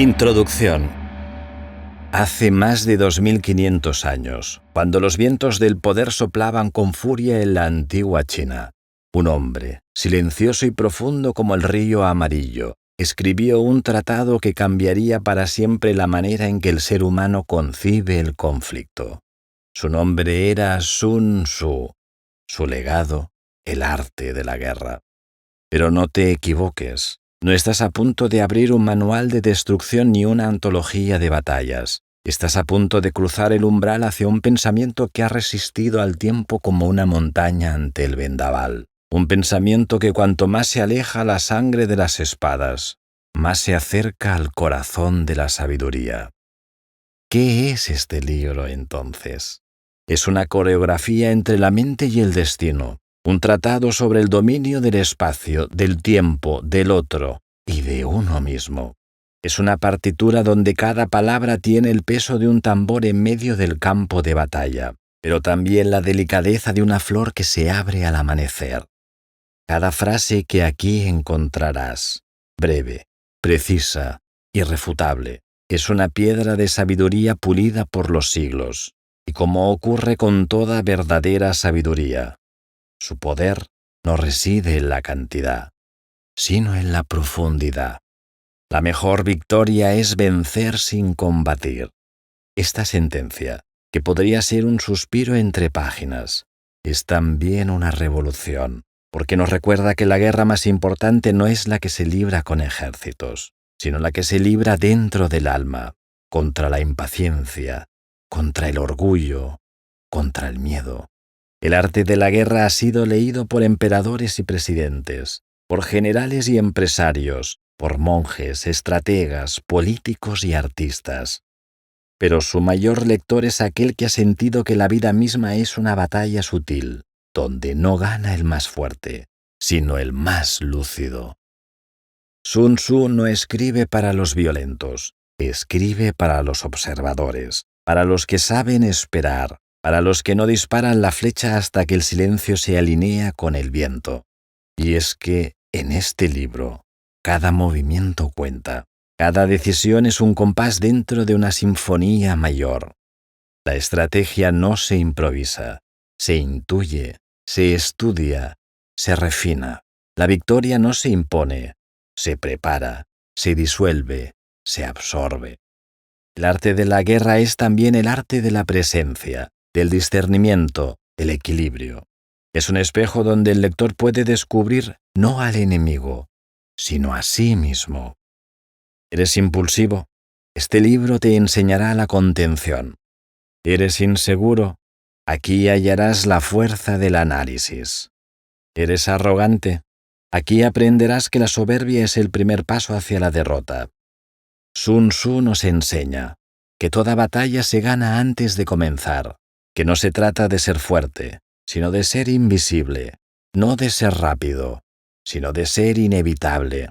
Introducción. Hace más de 2500 años, cuando los vientos del poder soplaban con furia en la antigua China, un hombre, silencioso y profundo como el río amarillo, escribió un tratado que cambiaría para siempre la manera en que el ser humano concibe el conflicto. Su nombre era Sun Tzu, su legado, el arte de la guerra. Pero no te equivoques. No estás a punto de abrir un manual de destrucción ni una antología de batallas. Estás a punto de cruzar el umbral hacia un pensamiento que ha resistido al tiempo como una montaña ante el vendaval. Un pensamiento que cuanto más se aleja la sangre de las espadas, más se acerca al corazón de la sabiduría. ¿Qué es este libro, entonces? Es una coreografía entre la mente y el destino. Un tratado sobre el dominio del espacio, del tiempo, del otro y de uno mismo. Es una partitura donde cada palabra tiene el peso de un tambor en medio del campo de batalla, pero también la delicadeza de una flor que se abre al amanecer. Cada frase que aquí encontrarás, breve, precisa, irrefutable, es una piedra de sabiduría pulida por los siglos, y como ocurre con toda verdadera sabiduría, su poder no reside en la cantidad, sino en la profundidad. La mejor victoria es vencer sin combatir. Esta sentencia, que podría ser un suspiro entre páginas, es también una revolución, porque nos recuerda que la guerra más importante no es la que se libra con ejércitos, sino la que se libra dentro del alma, contra la impaciencia, contra el orgullo, contra el miedo. El arte de la guerra ha sido leído por emperadores y presidentes, por generales y empresarios, por monjes, estrategas, políticos y artistas. Pero su mayor lector es aquel que ha sentido que la vida misma es una batalla sutil, donde no gana el más fuerte, sino el más lúcido. Sun Tzu no escribe para los violentos, escribe para los observadores, para los que saben esperar, para los que no disparan la flecha hasta que el silencio se alinea con el viento. Y es que, en este libro, cada movimiento cuenta, cada decisión es un compás dentro de una sinfonía mayor. La estrategia no se improvisa, se intuye, se estudia, se refina. La victoria no se impone, se prepara, se disuelve, se absorbe. El arte de la guerra es también el arte de la presencia, del discernimiento, el equilibrio. Es un espejo donde el lector puede descubrir no al enemigo, sino a sí mismo. ¿Eres impulsivo? Este libro te enseñará la contención. ¿Eres inseguro? Aquí hallarás la fuerza del análisis. ¿Eres arrogante? Aquí aprenderás que la soberbia es el primer paso hacia la derrota. Sun Tzu nos enseña que toda batalla se gana antes de comenzar, que no se trata de ser fuerte, sino de ser invisible, no de ser rápido, sino de ser inevitable,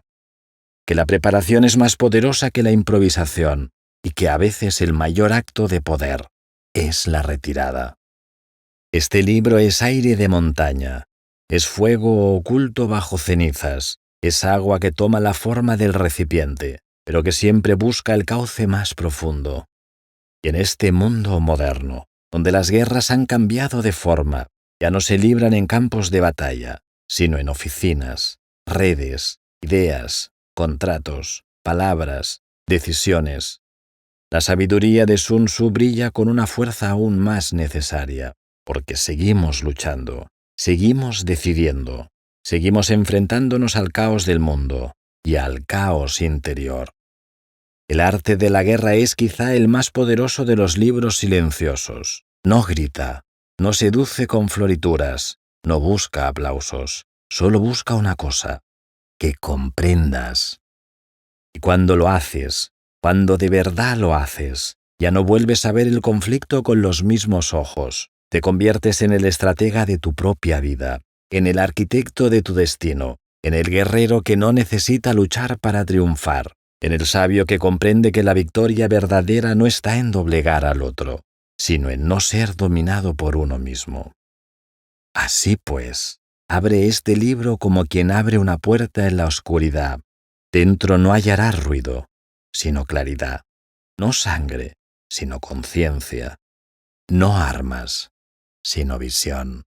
que la preparación es más poderosa que la improvisación y que a veces el mayor acto de poder es la retirada. Este libro es aire de montaña, es fuego oculto bajo cenizas, es agua que toma la forma del recipiente, pero que siempre busca el cauce más profundo. Y en este mundo moderno, donde las guerras han cambiado de forma, ya no se libran en campos de batalla, sino en oficinas, redes, ideas, contratos, palabras, decisiones. La sabiduría de Sun Tzu brilla con una fuerza aún más necesaria, porque seguimos luchando, seguimos decidiendo, seguimos enfrentándonos al caos del mundo y al caos interior. El arte de la guerra es quizá el más poderoso de los libros silenciosos. No grita, no seduce con florituras, no busca aplausos, solo busca una cosa, que comprendas. Y cuando lo haces, cuando de verdad lo haces, ya no vuelves a ver el conflicto con los mismos ojos. Te conviertes en el estratega de tu propia vida, en el arquitecto de tu destino, en el guerrero que no necesita luchar para triunfar, en el sabio que comprende que la victoria verdadera no está en doblegar al otro, sino en no ser dominado por uno mismo. Así pues, abre este libro como quien abre una puerta en la oscuridad. Dentro no hallarás ruido, sino claridad. No sangre, sino conciencia. No armas, sino visión.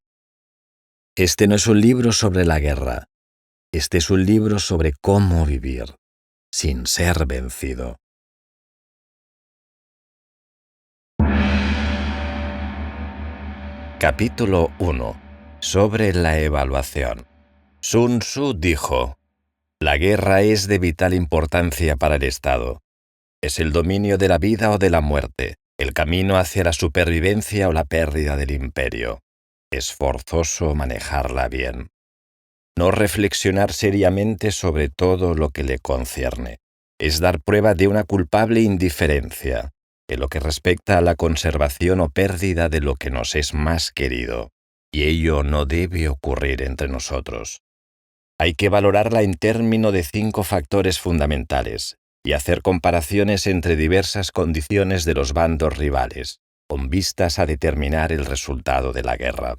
Este no es un libro sobre la guerra. Este es un libro sobre cómo vivir, sin ser vencido. Capítulo 1. Sobre la evaluación. Sun Tzu dijo: la guerra es de vital importancia para el Estado. Es el dominio de la vida o de la muerte, el camino hacia la supervivencia o la pérdida del imperio. Es forzoso manejarla bien. No reflexionar seriamente sobre todo lo que le concierne. Es dar prueba de una culpable indiferencia en lo que respecta a la conservación o pérdida de lo que nos es más querido, y ello no debe ocurrir entre nosotros. Hay que valorarla en términos de 5 factores fundamentales y hacer comparaciones entre diversas condiciones de los bandos rivales, con vistas a determinar el resultado de la guerra.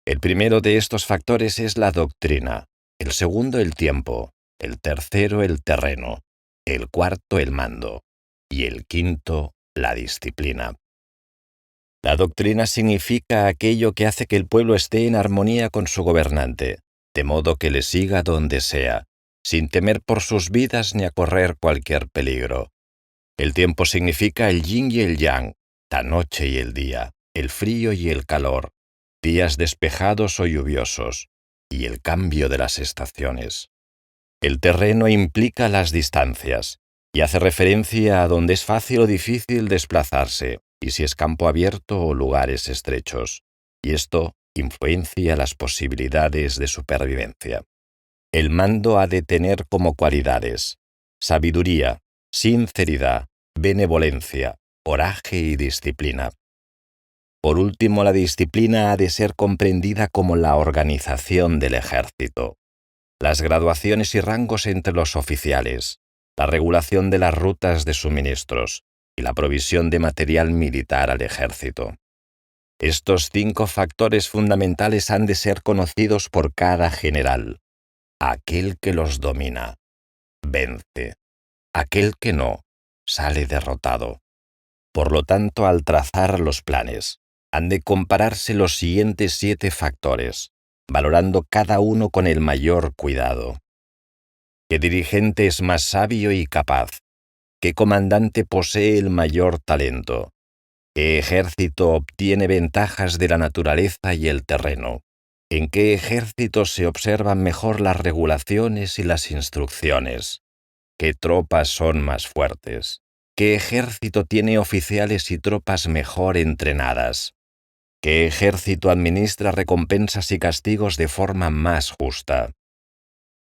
El primero de estos factores es la doctrina, el segundo el tiempo, el tercero el terreno, el cuarto el mando y el quinto la disciplina. La doctrina significa aquello que hace que el pueblo esté en armonía con su gobernante, de modo que le siga donde sea, sin temer por sus vidas ni a correr cualquier peligro. El tiempo significa el yin y el yang, la noche y el día, el frío y el calor, días despejados o lluviosos, y el cambio de las estaciones. El terreno implica las distancias, y hace referencia a donde es fácil o difícil desplazarse, y si es campo abierto o lugares estrechos, y esto influencia las posibilidades de supervivencia. El mando ha de tener como cualidades sabiduría, sinceridad, benevolencia, coraje y disciplina. Por último, la disciplina ha de ser comprendida como la organización del ejército, las graduaciones y rangos entre los oficiales, la regulación de las rutas de suministros y la provisión de material militar al ejército. Estos 5 factores fundamentales han de ser conocidos por cada general. Aquel que los domina vence. Aquel que no sale derrotado. Por lo tanto, al trazar los planes, han de compararse los siguientes 7 factores, valorando cada uno con el mayor cuidado. ¿Qué dirigente es más sabio y capaz? ¿Qué comandante posee el mayor talento? ¿Qué ejército obtiene ventajas de la naturaleza y el terreno? ¿En qué ejército se observan mejor las regulaciones y las instrucciones? ¿Qué tropas son más fuertes? ¿Qué ejército tiene oficiales y tropas mejor entrenadas? ¿Qué ejército administra recompensas y castigos de forma más justa?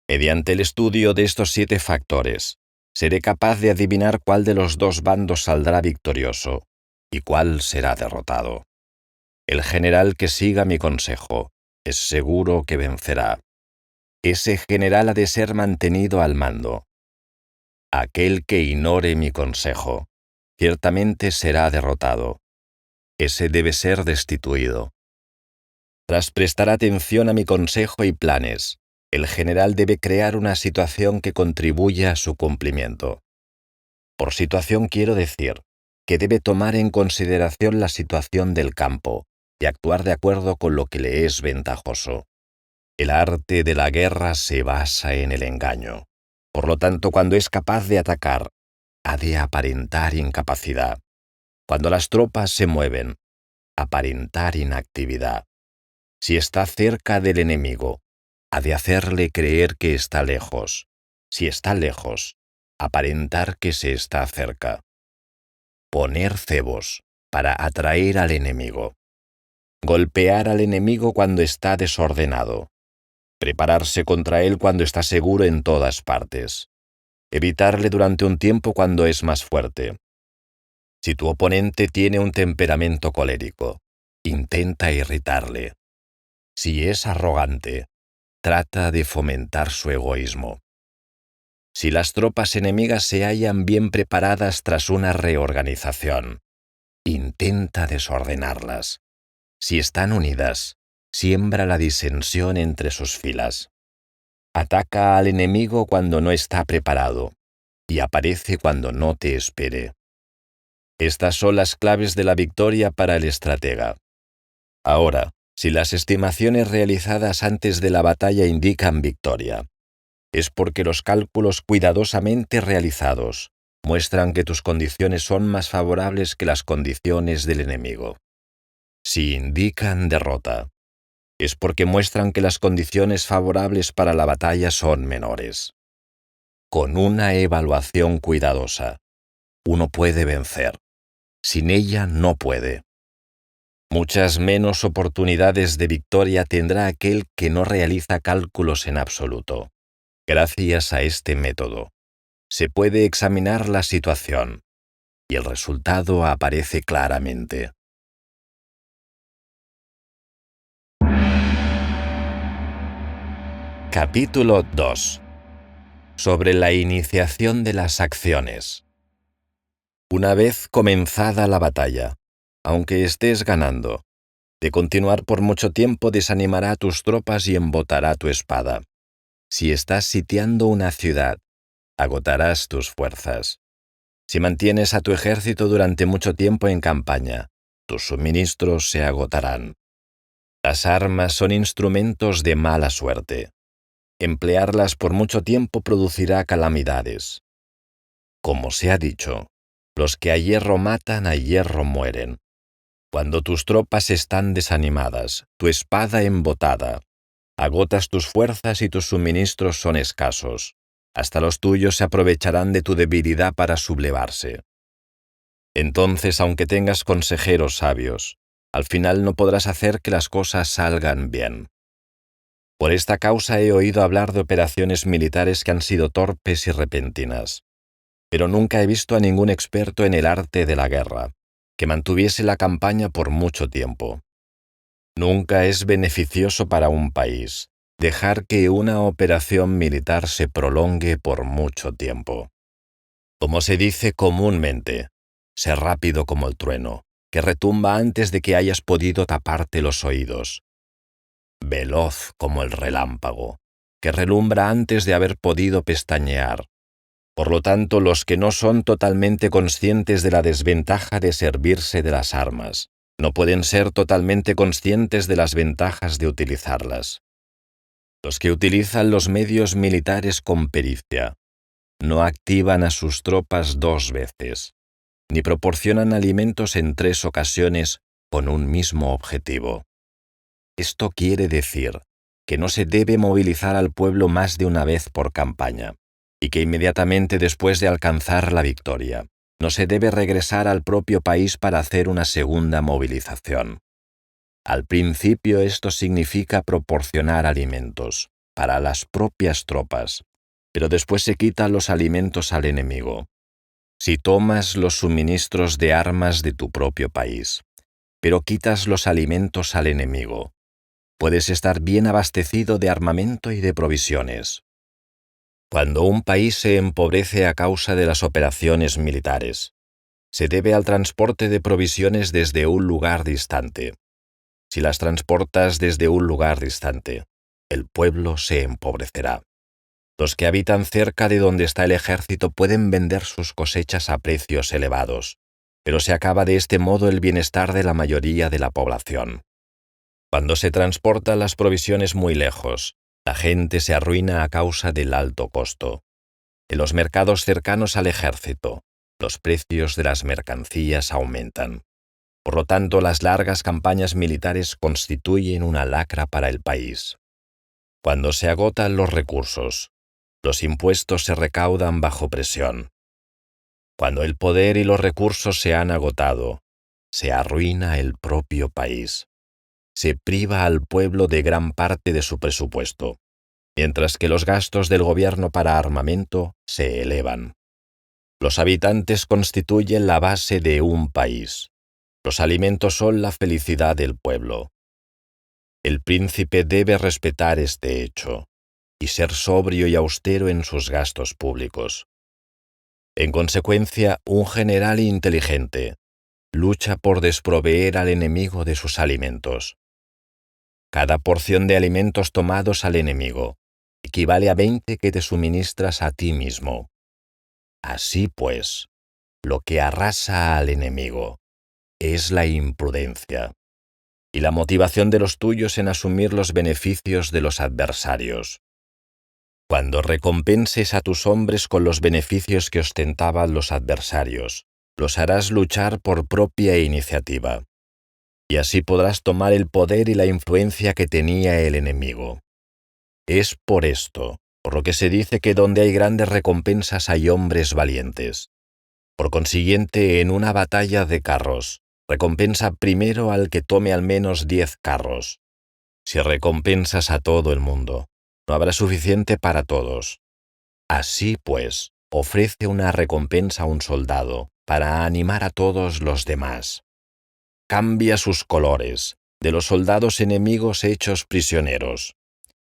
Mediante el estudio de estos 7 factores, seré capaz de adivinar cuál de los 2 bandos saldrá victorioso y cuál será derrotado. El general que siga mi consejo es seguro que vencerá. Ese general ha de ser mantenido al mando. Aquel que ignore mi consejo, ciertamente será derrotado. Ese debe ser destituido. Tras prestar atención a mi consejo y planes, el general debe crear una situación que contribuya a su cumplimiento. Por situación quiero decir que debe tomar en consideración la situación del campo y actuar de acuerdo con lo que le es ventajoso. El arte de la guerra se basa en el engaño. Por lo tanto, cuando es capaz de atacar, ha de aparentar incapacidad. Cuando las tropas se mueven, aparentar inactividad. Si está cerca del enemigo, ha de hacerle creer que está lejos. Si está lejos, aparentar que se está cerca. Poner cebos para atraer al enemigo. Golpear al enemigo cuando está desordenado. Prepararse contra él cuando está seguro en todas partes. Evitarle durante un tiempo cuando es más fuerte. Si tu oponente tiene un temperamento colérico, intenta irritarle. Si es arrogante, trata de fomentar su egoísmo. Si las tropas enemigas se hallan bien preparadas tras una reorganización, intenta desordenarlas. Si están unidas, siembra la disensión entre sus filas. Ataca al enemigo cuando no está preparado. y aparece cuando no te espere. Estas son las claves de la victoria para el estratega. Ahora, si las estimaciones realizadas antes de la batalla indican victoria, es porque los cálculos cuidadosamente realizados muestran que tus condiciones son más favorables que las condiciones del enemigo. Si indican derrota, es porque muestran que las condiciones favorables para la batalla son menores. Con una evaluación cuidadosa, uno puede vencer. Sin ella no puede. Muchas menos oportunidades de victoria tendrá aquel que no realiza cálculos en absoluto. Gracias a este método, se puede examinar la situación y el resultado aparece claramente. Capítulo 2. Sobre la iniciación de las acciones. Una vez comenzada la batalla, aunque estés ganando, de continuar por mucho tiempo desanimará a tus tropas y embotará tu espada. Si estás sitiando una ciudad, agotarás tus fuerzas. Si mantienes a tu ejército durante mucho tiempo en campaña, tus suministros se agotarán. Las armas son instrumentos de mala suerte. Emplearlas por mucho tiempo producirá calamidades. Como se ha dicho, los que a hierro matan, a hierro mueren. Cuando tus tropas están desanimadas, tu espada embotada, agotas tus fuerzas y tus suministros son escasos. Hasta los tuyos se aprovecharán de tu debilidad para sublevarse. Entonces, aunque tengas consejeros sabios, al final no podrás hacer que las cosas salgan bien. Por esta causa he oído hablar de operaciones militares que han sido torpes y repentinas, pero nunca he visto a ningún experto en el arte de la guerra que mantuviese la campaña por mucho tiempo. Nunca es beneficioso para un país dejar que una operación militar se prolongue por mucho tiempo. Como se dice comúnmente, sé rápido como el trueno, que retumba antes de que hayas podido taparte los oídos. Veloz como el relámpago, que relumbra antes de haber podido pestañear. Por lo tanto, los que no son totalmente conscientes de la desventaja de servirse de las armas, no pueden ser totalmente conscientes de las ventajas de utilizarlas. Los que utilizan los medios militares con pericia no activan a sus tropas 2 veces, ni proporcionan alimentos en 3 ocasiones con un mismo objetivo. Esto quiere decir que no se debe movilizar al pueblo más de una vez por campaña, y que inmediatamente después de alcanzar la victoria, no se debe regresar al propio país para hacer una segunda movilización. Al principio esto significa proporcionar alimentos para las propias tropas, pero después se quitan los alimentos al enemigo. Si tomas los suministros de armas de tu propio país, pero quitas los alimentos al enemigo, puedes estar bien abastecido de armamento y de provisiones. Cuando un país se empobrece a causa de las operaciones militares, se debe al transporte de provisiones desde un lugar distante. Si las transportas desde un lugar distante, el pueblo se empobrecerá. Los que habitan cerca de donde está el ejército pueden vender sus cosechas a precios elevados, pero se acaba de este modo el bienestar de la mayoría de la población. Cuando se transportan las provisiones muy lejos, la gente se arruina a causa del alto costo. En los mercados cercanos al ejército, los precios de las mercancías aumentan. Por lo tanto, las largas campañas militares constituyen una lacra para el país. Cuando se agotan los recursos, los impuestos se recaudan bajo presión. Cuando el poder y los recursos se han agotado, se arruina el propio país. Se priva al pueblo de gran parte de su presupuesto, mientras que los gastos del gobierno para armamento se elevan. Los habitantes constituyen la base de un país. Los alimentos son la felicidad del pueblo. El príncipe debe respetar este hecho y ser sobrio y austero en sus gastos públicos. En consecuencia, un general inteligente lucha por desproveer al enemigo de sus alimentos. Cada porción de alimentos tomados al enemigo equivale a 20 que te suministras a ti mismo. Así pues, lo que arrasa al enemigo es la imprudencia y la motivación de los tuyos en asumir los beneficios de los adversarios. Cuando recompenses a tus hombres con los beneficios que ostentaban los adversarios, los harás luchar por propia iniciativa, y así podrás tomar el poder y la influencia que tenía el enemigo. Es por esto, por lo que se dice que donde hay grandes recompensas hay hombres valientes. Por consiguiente, en una batalla de carros, recompensa primero al que tome al menos 10 carros. Si recompensas a todo el mundo, no habrá suficiente para todos. Así pues, ofrece una recompensa a un soldado para animar a todos los demás. Cambia sus colores, de los soldados enemigos hechos prisioneros.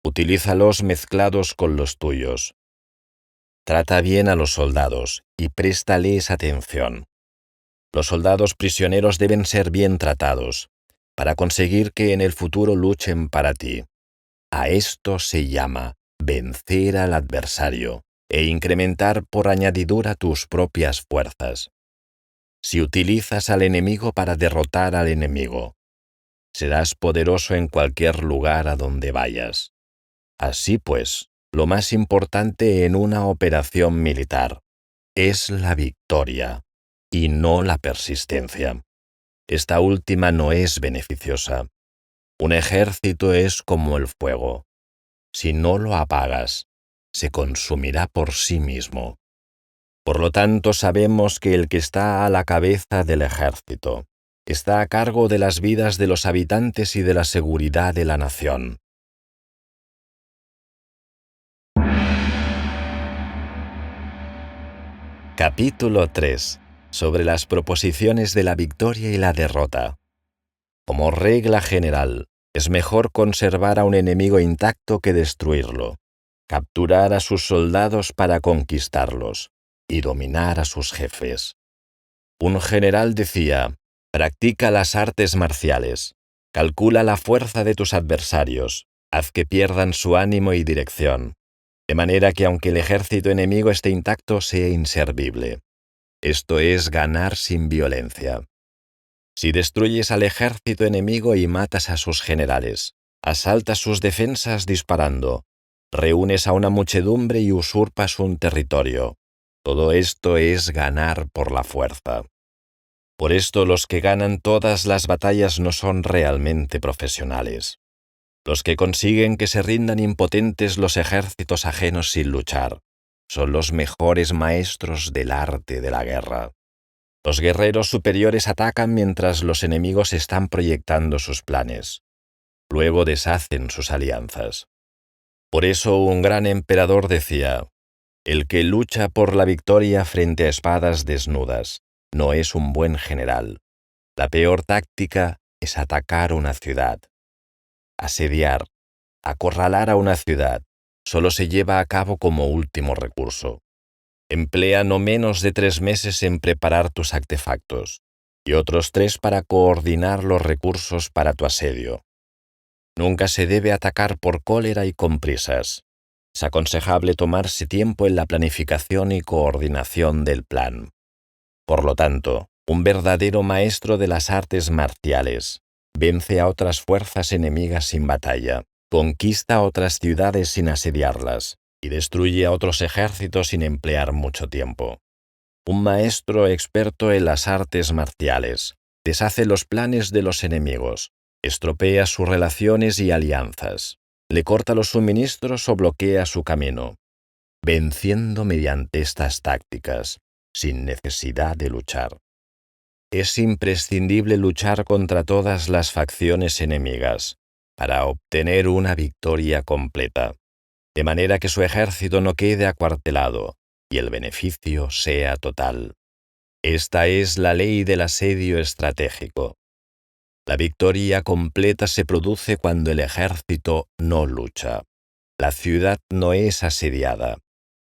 Utilízalos mezclados con los tuyos. Trata bien a los soldados y préstales atención. Los soldados prisioneros deben ser bien tratados, para conseguir que en el futuro luchen para ti. A esto se llama vencer al adversario e incrementar por añadidura tus propias fuerzas. Si utilizas al enemigo para derrotar al enemigo, serás poderoso en cualquier lugar a donde vayas. Así pues, lo más importante en una operación militar es la victoria y no la persistencia. Esta última no es beneficiosa. Un ejército es como el fuego. Si no lo apagas, se consumirá por sí mismo. Por lo tanto, sabemos que el que está a la cabeza del ejército está a cargo de las vidas de los habitantes y de la seguridad de la nación. Capítulo 3. Sobre las proposiciones de la victoria y la derrota. Como regla general, es mejor conservar a un enemigo intacto que destruirlo, capturar a sus soldados para conquistarlos y dominar a sus jefes. Un general decía: practica las artes marciales, calcula la fuerza de tus adversarios, haz que pierdan su ánimo y dirección, de manera que aunque el ejército enemigo esté intacto, sea inservible. Esto es ganar sin violencia. Si destruyes al ejército enemigo y matas a sus generales, asaltas sus defensas disparando, reúnes a una muchedumbre y usurpas un territorio, todo esto es ganar por la fuerza. Por esto los que ganan todas las batallas no son realmente profesionales. Los que consiguen que se rindan impotentes los ejércitos ajenos sin luchar son los mejores maestros del arte de la guerra. Los guerreros superiores atacan mientras los enemigos están proyectando sus planes. Luego deshacen sus alianzas. Por eso un gran emperador decía: el que lucha por la victoria frente a espadas desnudas no es un buen general. La peor táctica es atacar una ciudad. Asediar, acorralar a una ciudad, solo se lleva a cabo como último recurso. Emplea no menos de 3 meses en preparar tus artefactos y otros 3 para coordinar los recursos para tu asedio. Nunca se debe atacar por cólera y con prisas. Es aconsejable tomarse tiempo en la planificación y coordinación del plan. Por lo tanto, un verdadero maestro de las artes marciales vence a otras fuerzas enemigas sin batalla, conquista otras ciudades sin asediarlas, y destruye a otros ejércitos sin emplear mucho tiempo. Un maestro experto en las artes marciales deshace los planes de los enemigos, estropea sus relaciones y alianzas, le corta los suministros o bloquea su camino, venciendo mediante estas tácticas, sin necesidad de luchar. Es imprescindible luchar contra todas las facciones enemigas para obtener una victoria completa, de manera que su ejército no quede acuartelado y el beneficio sea total. Esta es la ley del asedio estratégico. La victoria completa se produce cuando el ejército no lucha. La ciudad no es asediada.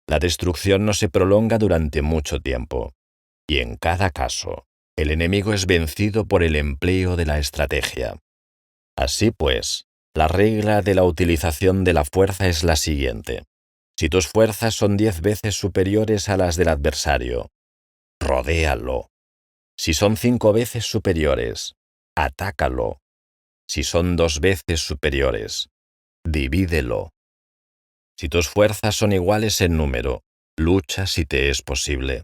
La destrucción no se prolonga durante mucho tiempo. Y en cada caso, el enemigo es vencido por el empleo de la estrategia. Así pues, la regla de la utilización de la fuerza es la siguiente: Si tus fuerzas son 10 veces superiores a las del adversario, rodéalo. Si son 5 veces superiores, atácalo. Si son 2 veces superiores, divídelo. Si tus fuerzas son iguales en número, lucha si te es posible.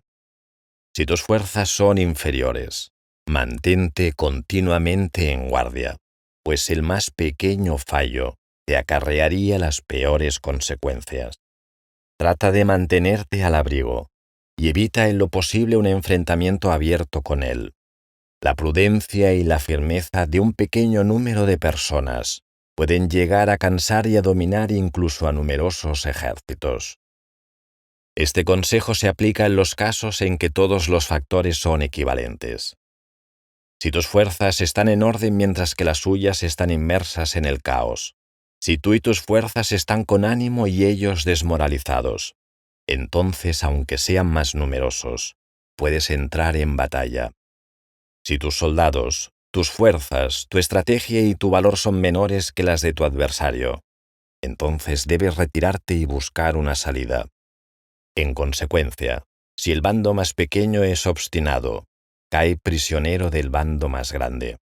Si tus fuerzas son inferiores, mantente continuamente en guardia, pues el más pequeño fallo te acarrearía las peores consecuencias. Trata de mantenerte al abrigo y evita en lo posible un enfrentamiento abierto con él. La prudencia y la firmeza de un pequeño número de personas pueden llegar a cansar y a dominar incluso a numerosos ejércitos. Este consejo se aplica en los casos en que todos los factores son equivalentes. Si tus fuerzas están en orden mientras que las suyas están inmersas en el caos, si tú y tus fuerzas están con ánimo y ellos desmoralizados, entonces, aunque sean más numerosos, puedes entrar en batalla. Si tus soldados, tus fuerzas, tu estrategia y tu valor son menores que las de tu adversario, entonces debes retirarte y buscar una salida. En consecuencia, si el bando más pequeño es obstinado, cae prisionero del bando más grande.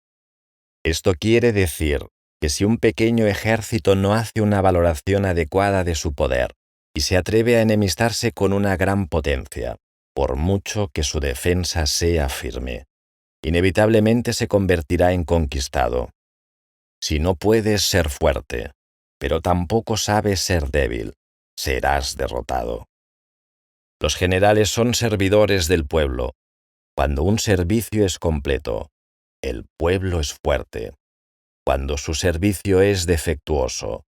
Esto quiere decir que si un pequeño ejército no hace una valoración adecuada de su poder y se atreve a enemistarse con una gran potencia, por mucho que su defensa sea firme, inevitablemente se convertirá en conquistado. Si no puedes ser fuerte, pero tampoco sabes ser débil, serás derrotado. Los generales son servidores del pueblo. Cuando un servicio es completo, el pueblo es fuerte. Cuando su servicio es defectuoso,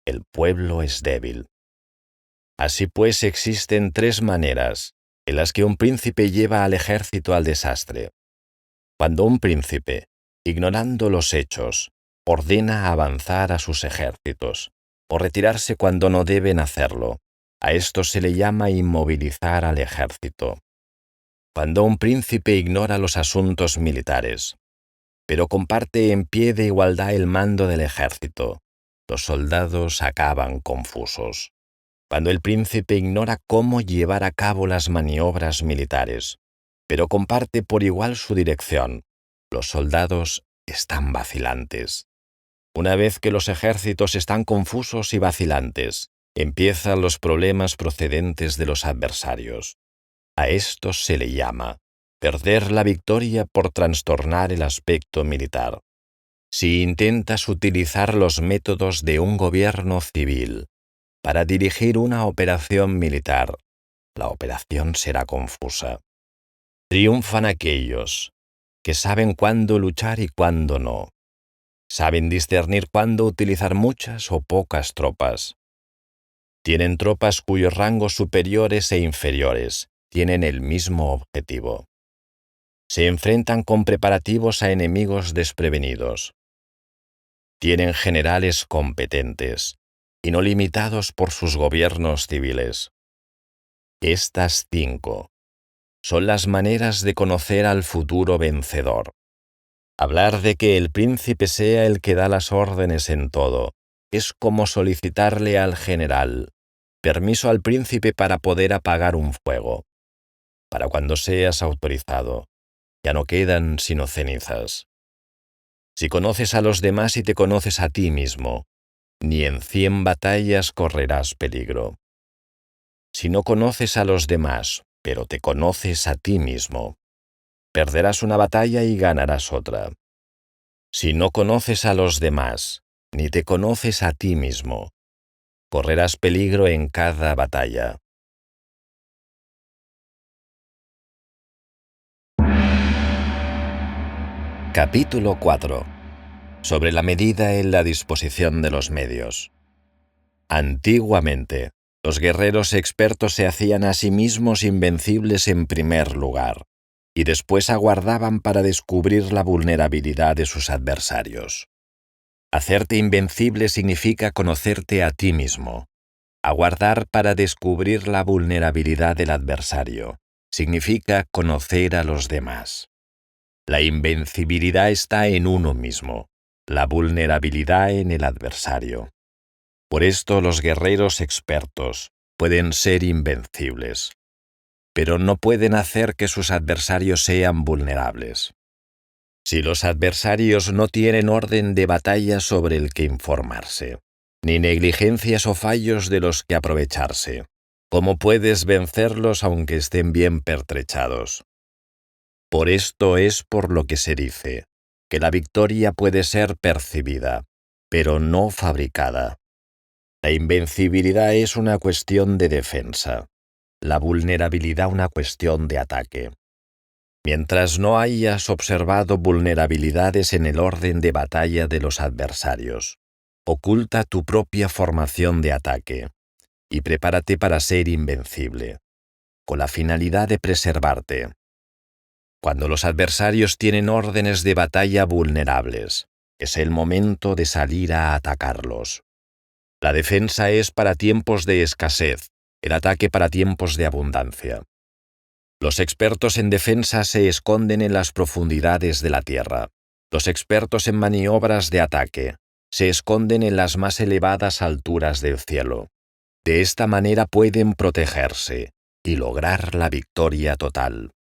el pueblo es débil. Así pues, existen 3 maneras en las que un príncipe lleva al ejército al desastre. Cuando un príncipe, ignorando los hechos, ordena avanzar a sus ejércitos, o retirarse cuando no deben hacerlo, a esto se le llama inmovilizar al ejército. Cuando un príncipe ignora los asuntos militares, pero comparte en pie de igualdad el mando del ejército, los soldados acaban confusos. Cuando el príncipe ignora cómo llevar a cabo las maniobras militares, pero comparte por igual su dirección, los soldados están vacilantes. Una vez que los ejércitos están confusos y vacilantes, empiezan los problemas procedentes de los adversarios. A esto se le llama perder la victoria por trastornar el aspecto militar. Si intentas utilizar los métodos de un gobierno civil para dirigir una operación militar, la operación será confusa. Triunfan aquellos que saben cuándo luchar y cuándo no. Saben discernir cuándo utilizar muchas o pocas tropas. Tienen tropas cuyos rangos superiores e inferiores tienen el mismo objetivo. Se enfrentan con preparativos a enemigos desprevenidos. Tienen generales competentes y no limitados por sus gobiernos civiles. Estas 5 son las maneras de conocer al futuro vencedor. Hablar de que el príncipe sea el que da las órdenes en todo es como solicitarle al general permiso al príncipe para poder apagar un fuego. Para cuando seas autorizado, ya no quedan sino cenizas. Si conoces a los demás y te conoces a ti mismo, ni en 100 batallas correrás peligro. Si no conoces a los demás, pero te conoces a ti mismo, perderás una batalla y ganarás otra. Si no conoces a los demás, ni te conoces a ti mismo, correrás peligro en cada batalla. Capítulo 4. Sobre la medida en la disposición de los medios. Antiguamente, los guerreros expertos se hacían a sí mismos invencibles en primer lugar, y después aguardaban para descubrir la vulnerabilidad de sus adversarios. Hacerte invencible significa conocerte a ti mismo. Aguardar para descubrir la vulnerabilidad del adversario significa conocer a los demás. La invencibilidad está en uno mismo, la vulnerabilidad en el adversario. Por esto los guerreros expertos pueden ser invencibles, pero no pueden hacer que sus adversarios sean vulnerables. Si los adversarios no tienen orden de batalla sobre el que informarse, ni negligencias o fallos de los que aprovecharse, ¿cómo puedes vencerlos aunque estén bien pertrechados? Por esto es por lo que se dice que la victoria puede ser percibida, pero no fabricada. La invencibilidad es una cuestión de defensa, la vulnerabilidad una cuestión de ataque. Mientras no hayas observado vulnerabilidades en el orden de batalla de los adversarios, oculta tu propia formación de ataque y prepárate para ser invencible, con la finalidad de preservarte. Cuando los adversarios tienen órdenes de batalla vulnerables, es el momento de salir a atacarlos. La defensa es para tiempos de escasez, el ataque para tiempos de abundancia. Los expertos en defensa se esconden en las profundidades de la tierra. Los expertos en maniobras de ataque se esconden en las más elevadas alturas del cielo. De esta manera pueden protegerse y lograr la victoria total.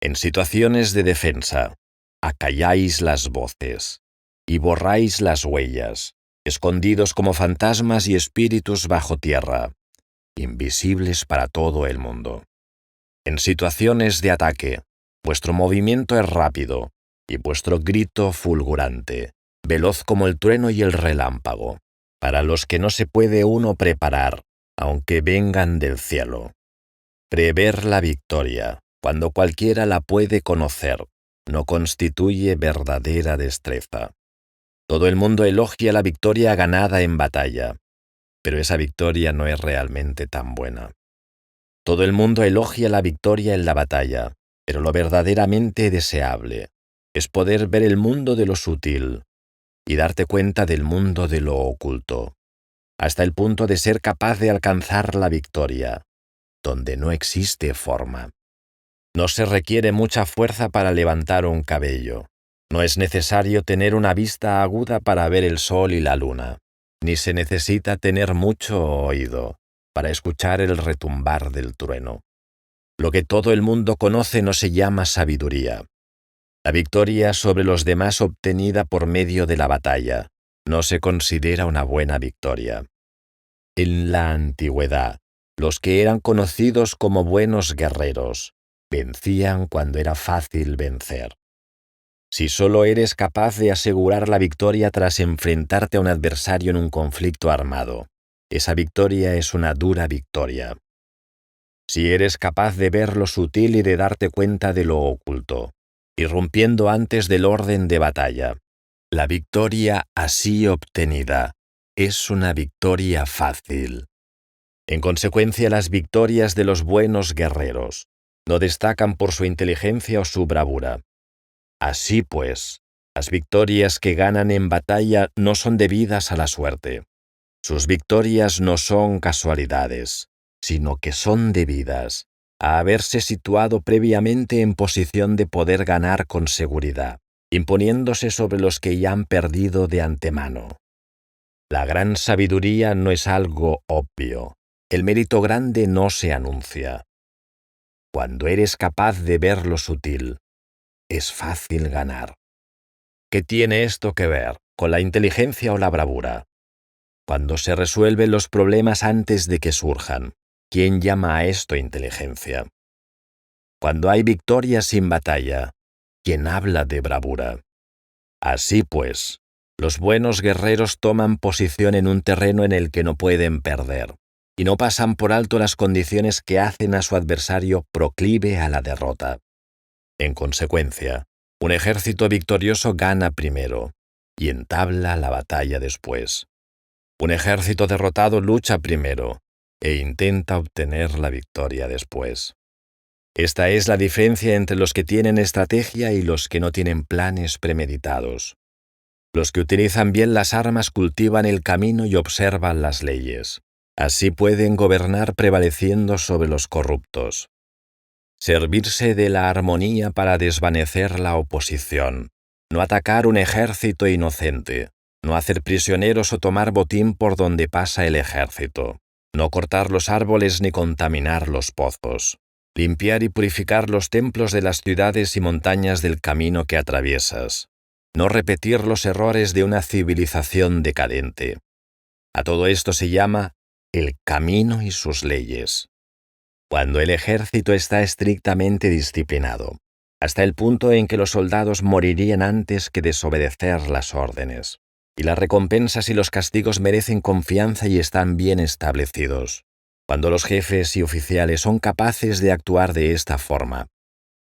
En situaciones de defensa, acalláis las voces y borráis las huellas, escondidos como fantasmas y espíritus bajo tierra, invisibles para todo el mundo. En situaciones de ataque, vuestro movimiento es rápido y vuestro grito fulgurante, veloz como el trueno y el relámpago, para los que no se puede uno preparar, aunque vengan del cielo. Prever la victoria, cuando cualquiera la puede conocer, no constituye verdadera destreza. Todo el mundo elogia la victoria ganada en batalla, pero esa victoria no es realmente tan buena. Todo el mundo elogia la victoria en la batalla, pero lo verdaderamente deseable es poder ver el mundo de lo sutil y darte cuenta del mundo de lo oculto, hasta el punto de ser capaz de alcanzar la victoria, donde no existe forma. No se requiere mucha fuerza para levantar un cabello. No es necesario tener una vista aguda para ver el sol y la luna, ni se necesita tener mucho oído para escuchar el retumbar del trueno. Lo que todo el mundo conoce no se llama sabiduría. La victoria sobre los demás obtenida por medio de la batalla no se considera una buena victoria. En la antigüedad, los que eran conocidos como buenos guerreros vencían cuando era fácil vencer. Si solo eres capaz de asegurar la victoria tras enfrentarte a un adversario en un conflicto armado, esa victoria es una dura victoria. Si eres capaz de ver lo sutil y de darte cuenta de lo oculto, irrumpiendo antes del orden de batalla, la victoria así obtenida es una victoria fácil. En consecuencia, las victorias de los buenos guerreros no destacan por su inteligencia o su bravura. Así pues, las victorias que ganan en batalla no son debidas a la suerte. Sus victorias no son casualidades, sino que son debidas a haberse situado previamente en posición de poder ganar con seguridad, imponiéndose sobre los que ya han perdido de antemano. La gran sabiduría no es algo obvio. El mérito grande no se anuncia. Cuando eres capaz de ver lo sutil, es fácil ganar. ¿Qué tiene esto que ver con la inteligencia o la bravura? Cuando se resuelven los problemas antes de que surjan, ¿quién llama a esto inteligencia? Cuando hay victoria sin batalla, ¿quién habla de bravura? Así pues, los buenos guerreros toman posición en un terreno en el que no pueden perder, y no pasan por alto las condiciones que hacen a su adversario proclive a la derrota. En consecuencia, un ejército victorioso gana primero y entabla la batalla después. Un ejército derrotado lucha primero e intenta obtener la victoria después. Esta es la diferencia entre los que tienen estrategia y los que no tienen planes premeditados. Los que utilizan bien las armas cultivan el camino y observan las leyes. Así pueden gobernar prevaleciendo sobre los corruptos. Servirse de la armonía para desvanecer la oposición. No atacar un ejército inocente. No hacer prisioneros o tomar botín por donde pasa el ejército. No cortar los árboles ni contaminar los pozos. Limpiar y purificar los templos de las ciudades y montañas del camino que atraviesas. No repetir los errores de una civilización decadente. A todo esto se llama el camino y sus leyes. Cuando el ejército está estrictamente disciplinado, hasta el punto en que los soldados morirían antes que desobedecer las órdenes, y las recompensas y los castigos merecen confianza y están bien establecidos. Cuando los jefes y oficiales son capaces de actuar de esta forma,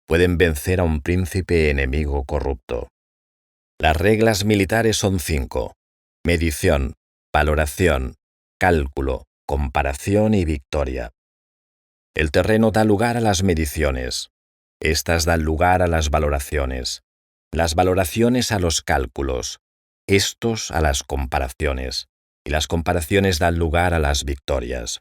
pueden vencer a un príncipe enemigo corrupto. Las reglas militares son 5: medición, valoración, cálculo, comparación y victoria. El terreno da lugar a las mediciones. Estas dan lugar a las valoraciones. Las valoraciones a los cálculos. Estos a las comparaciones. Y las comparaciones dan lugar a las victorias.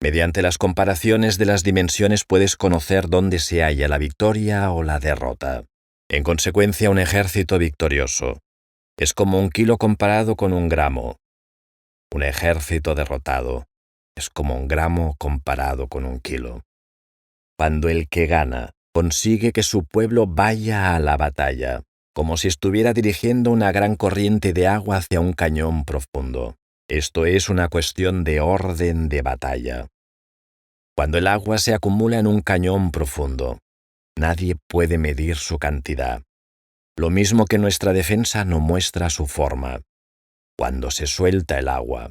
Mediante las comparaciones de las dimensiones puedes conocer dónde se halla la victoria o la derrota. En consecuencia, un ejército victorioso es como 1 kilo comparado con 1 gramo. Un ejército derrotado es como 1 gramo comparado con 1 kilo. Cuando el que gana consigue que su pueblo vaya a la batalla, como si estuviera dirigiendo una gran corriente de agua hacia un cañón profundo. Esto es una cuestión de orden de batalla. Cuando el agua se acumula en un cañón profundo, nadie puede medir su cantidad. Lo mismo que nuestra defensa no muestra su forma. Cuando se suelta el agua,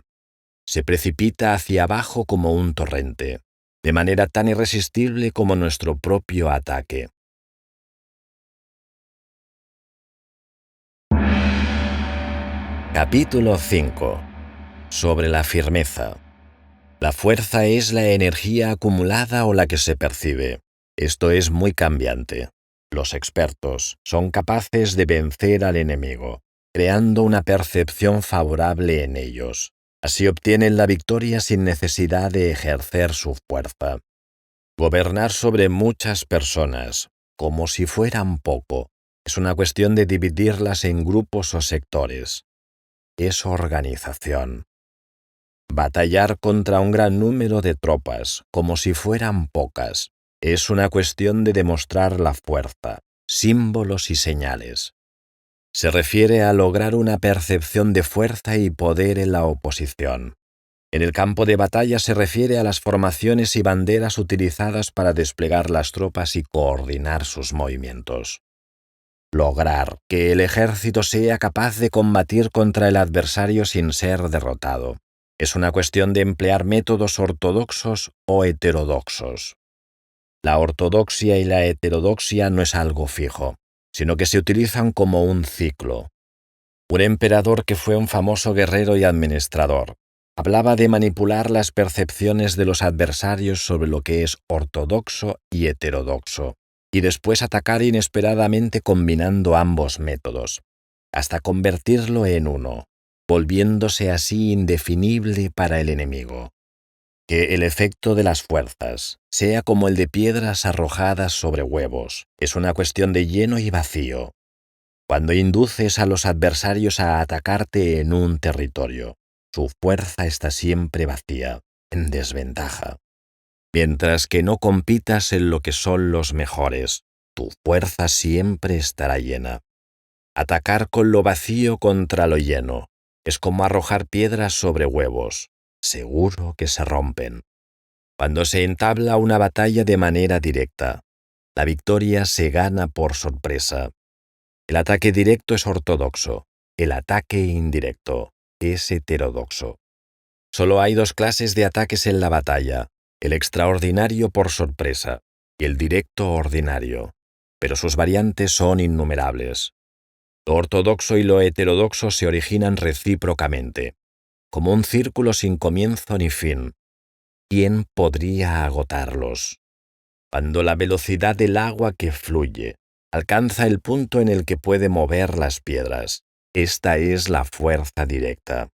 se precipita hacia abajo como un torrente, de manera tan irresistible como nuestro propio ataque. Capítulo 5. Sobre la firmeza. La fuerza es la energía acumulada o la que se percibe. Esto es muy cambiante. Los expertos son capaces de vencer al enemigo, creando una percepción favorable en ellos. Así obtienen la victoria sin necesidad de ejercer su fuerza. Gobernar sobre muchas personas, como si fueran poco, es una cuestión de dividirlas en grupos o sectores. Es organización. Batallar contra un gran número de tropas, como si fueran pocas, es una cuestión de demostrar la fuerza, símbolos y señales. Se refiere a lograr una percepción de fuerza y poder en la oposición. En el campo de batalla se refiere a las formaciones y banderas utilizadas para desplegar las tropas y coordinar sus movimientos. Lograr que el ejército sea capaz de combatir contra el adversario sin ser derrotado. Es una cuestión de emplear métodos ortodoxos o heterodoxos. La ortodoxia y la heterodoxia no es algo fijo, sino que se utilizan como un ciclo. Un emperador que fue un famoso guerrero y administrador hablaba de manipular las percepciones de los adversarios sobre lo que es ortodoxo y heterodoxo, y después atacar inesperadamente combinando ambos métodos, hasta convertirlo en uno, volviéndose así indefinible para el enemigo. Que el efecto de las fuerzas sea como el de piedras arrojadas sobre huevos, es una cuestión de lleno y vacío. Cuando induces a los adversarios a atacarte en un territorio, su fuerza está siempre vacía, en desventaja. Mientras que no compitas en lo que son los mejores, tu fuerza siempre estará llena. Atacar con lo vacío contra lo lleno es como arrojar piedras sobre huevos, seguro que se rompen. Cuando se entabla una batalla de manera directa, la victoria se gana por sorpresa. El ataque directo es ortodoxo, el ataque indirecto es heterodoxo. Solo hay 2 clases de ataques en la batalla, el extraordinario por sorpresa y el directo ordinario, pero sus variantes son innumerables. Lo ortodoxo y lo heterodoxo se originan recíprocamente, como un círculo sin comienzo ni fin. ¿Quién podría agotarlos? Cuando la velocidad del agua que fluye alcanza el punto en el que puede mover las piedras, esta es la fuerza directa.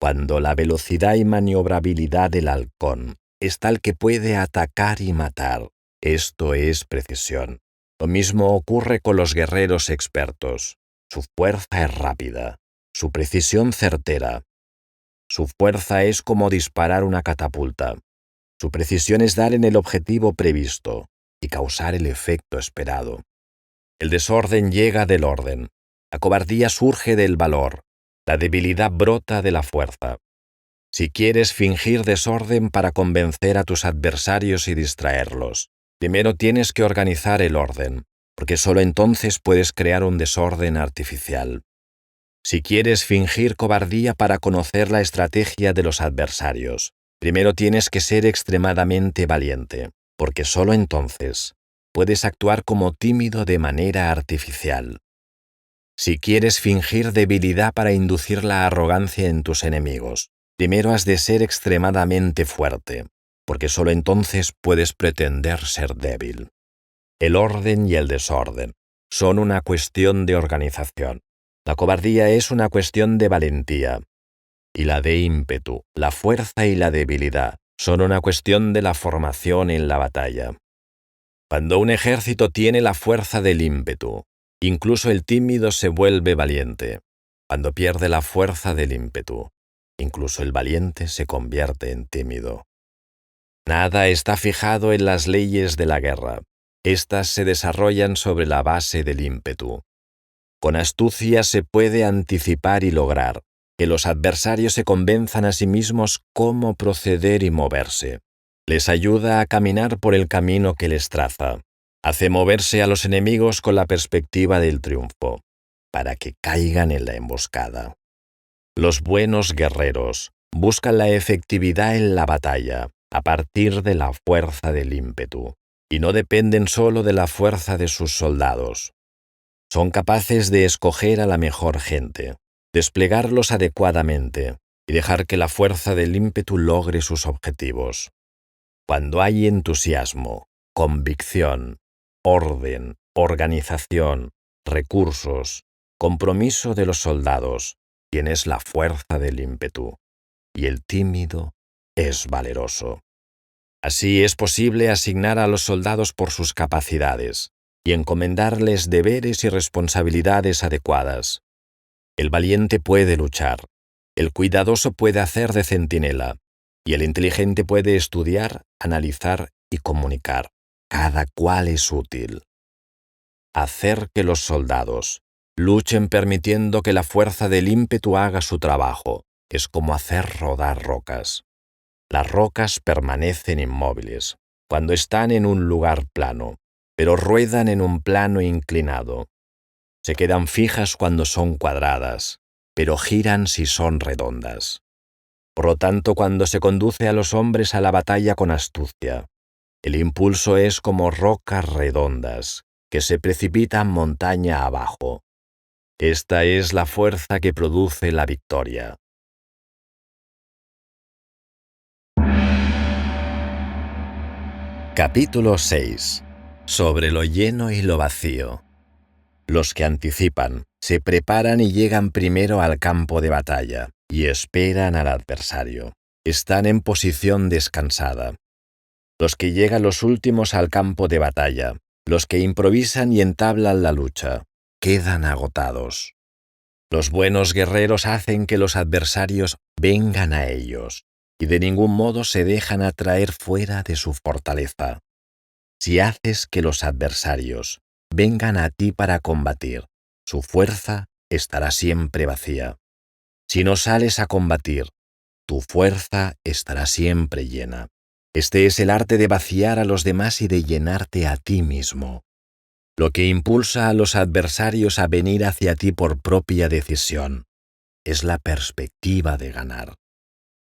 Cuando la velocidad y maniobrabilidad del halcón es tal que puede atacar y matar, esto es precisión. Lo mismo ocurre con los guerreros expertos. Su fuerza es rápida, su precisión certera. Su fuerza es como disparar una catapulta. Su precisión es dar en el objetivo previsto y causar el efecto esperado. El desorden llega del orden. La cobardía surge del valor. La debilidad brota de la fuerza. Si quieres fingir desorden para convencer a tus adversarios y distraerlos, primero tienes que organizar el orden, porque solo entonces puedes crear un desorden artificial. Si quieres fingir cobardía para conocer la estrategia de los adversarios, primero tienes que ser extremadamente valiente, porque solo entonces puedes actuar como tímido de manera artificial. Si quieres fingir debilidad para inducir la arrogancia en tus enemigos, primero has de ser extremadamente fuerte, porque solo entonces puedes pretender ser débil. El orden y el desorden son una cuestión de organización. La cobardía es una cuestión de valentía. Y la de ímpetu, la fuerza y la debilidad son una cuestión de la formación en la batalla. Cuando un ejército tiene la fuerza del ímpetu, incluso el tímido se vuelve valiente. Cuando pierde la fuerza del ímpetu, incluso el valiente se convierte en tímido. Nada está fijado en las leyes de la guerra. Estas se desarrollan sobre la base del ímpetu. Con astucia se puede anticipar y lograr que los adversarios se convenzan a sí mismos cómo proceder y moverse. Les ayuda a caminar por el camino que les traza. Hace moverse a los enemigos con la perspectiva del triunfo, para que caigan en la emboscada. Los buenos guerreros buscan la efectividad en la batalla a partir de la fuerza del ímpetu, y no dependen solo de la fuerza de sus soldados. Son capaces de escoger a la mejor gente, desplegarlos adecuadamente y dejar que la fuerza del ímpetu logre sus objetivos. Cuando hay entusiasmo, convicción, orden, organización, recursos, compromiso de los soldados, tienes la fuerza del ímpetu, y el tímido es valeroso. Así es posible asignar a los soldados por sus capacidades y encomendarles deberes y responsabilidades adecuadas. El valiente puede luchar, el cuidadoso puede hacer de centinela, y el inteligente puede estudiar, analizar y comunicar. Cada cual es útil. Hacer que los soldados luchen permitiendo que la fuerza del ímpetu haga su trabajo es como hacer rodar rocas. Las rocas permanecen inmóviles cuando están en un lugar plano, pero ruedan en un plano inclinado. Se quedan fijas cuando son cuadradas, pero giran si son redondas. Por lo tanto, cuando se conduce a los hombres a la batalla con astucia, el impulso es como rocas redondas que se precipitan montaña abajo. Esta es la fuerza que produce la victoria. Capítulo 6. Sobre lo lleno y lo vacío. Los que anticipan, se preparan y llegan primero al campo de batalla, y esperan al adversario. Están en posición descansada. Los que llegan los últimos al campo de batalla, los que improvisan y entablan la lucha, quedan agotados. Los buenos guerreros hacen que los adversarios vengan a ellos, y de ningún modo se dejan atraer fuera de su fortaleza. Si haces que los adversarios vengan a ti para combatir, su fuerza estará siempre vacía. Si no sales a combatir, tu fuerza estará siempre llena. Este es el arte de vaciar a los demás y de llenarte a ti mismo. Lo que impulsa a los adversarios a venir hacia ti por propia decisión es la perspectiva de ganar.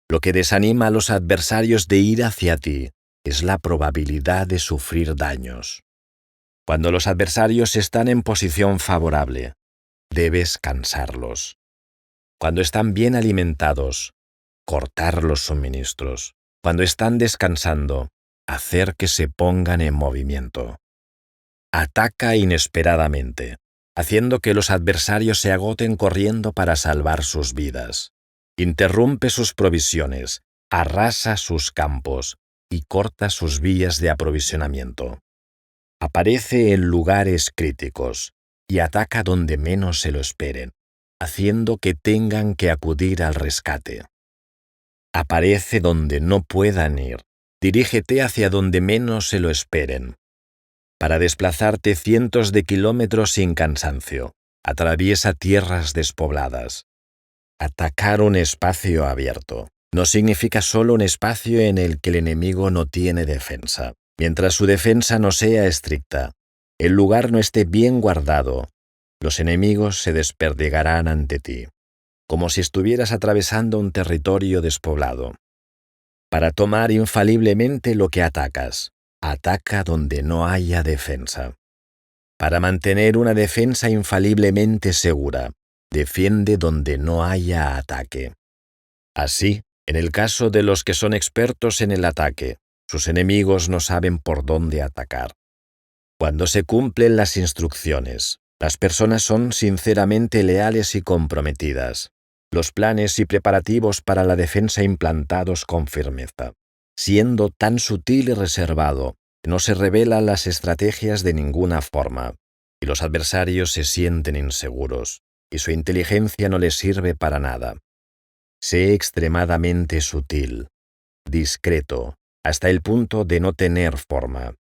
Lo que desanima a los adversarios de ir hacia ti es la probabilidad de sufrir daños. Cuando los adversarios están en posición favorable, debes cansarlos. Cuando están bien alimentados, cortar los suministros. Cuando están descansando, hacer que se pongan en movimiento. Ataca inesperadamente, haciendo que los adversarios se agoten corriendo para salvar sus vidas. Interrumpe sus provisiones, arrasa sus campos y corta sus vías de aprovisionamiento. Aparece en lugares críticos y ataca donde menos se lo esperen, haciendo que tengan que acudir al rescate. Aparece donde no puedan ir. Dirígete hacia donde menos se lo esperen. Para desplazarte cientos de kilómetros sin cansancio, atraviesa tierras despobladas. Atacar un espacio abierto no significa solo un espacio en el que el enemigo no tiene defensa. Mientras su defensa no sea estricta, el lugar no esté bien guardado, los enemigos se desperdigarán ante ti, como si estuvieras atravesando un territorio despoblado. Para tomar infaliblemente lo que atacas, ataca donde no haya defensa. Para mantener una defensa infaliblemente segura, defiende donde no haya ataque. Así, en el caso de los que son expertos en el ataque, sus enemigos no saben por dónde atacar. Cuando se cumplen las instrucciones, las personas son sinceramente leales y comprometidas. Los planes y preparativos para la defensa implantados con firmeza. Siendo tan sutil y reservado, no se revelan las estrategias de ninguna forma, y los adversarios se sienten inseguros, y su inteligencia no les sirve para nada. Sé extremadamente sutil, discreto, hasta el punto de no tener forma.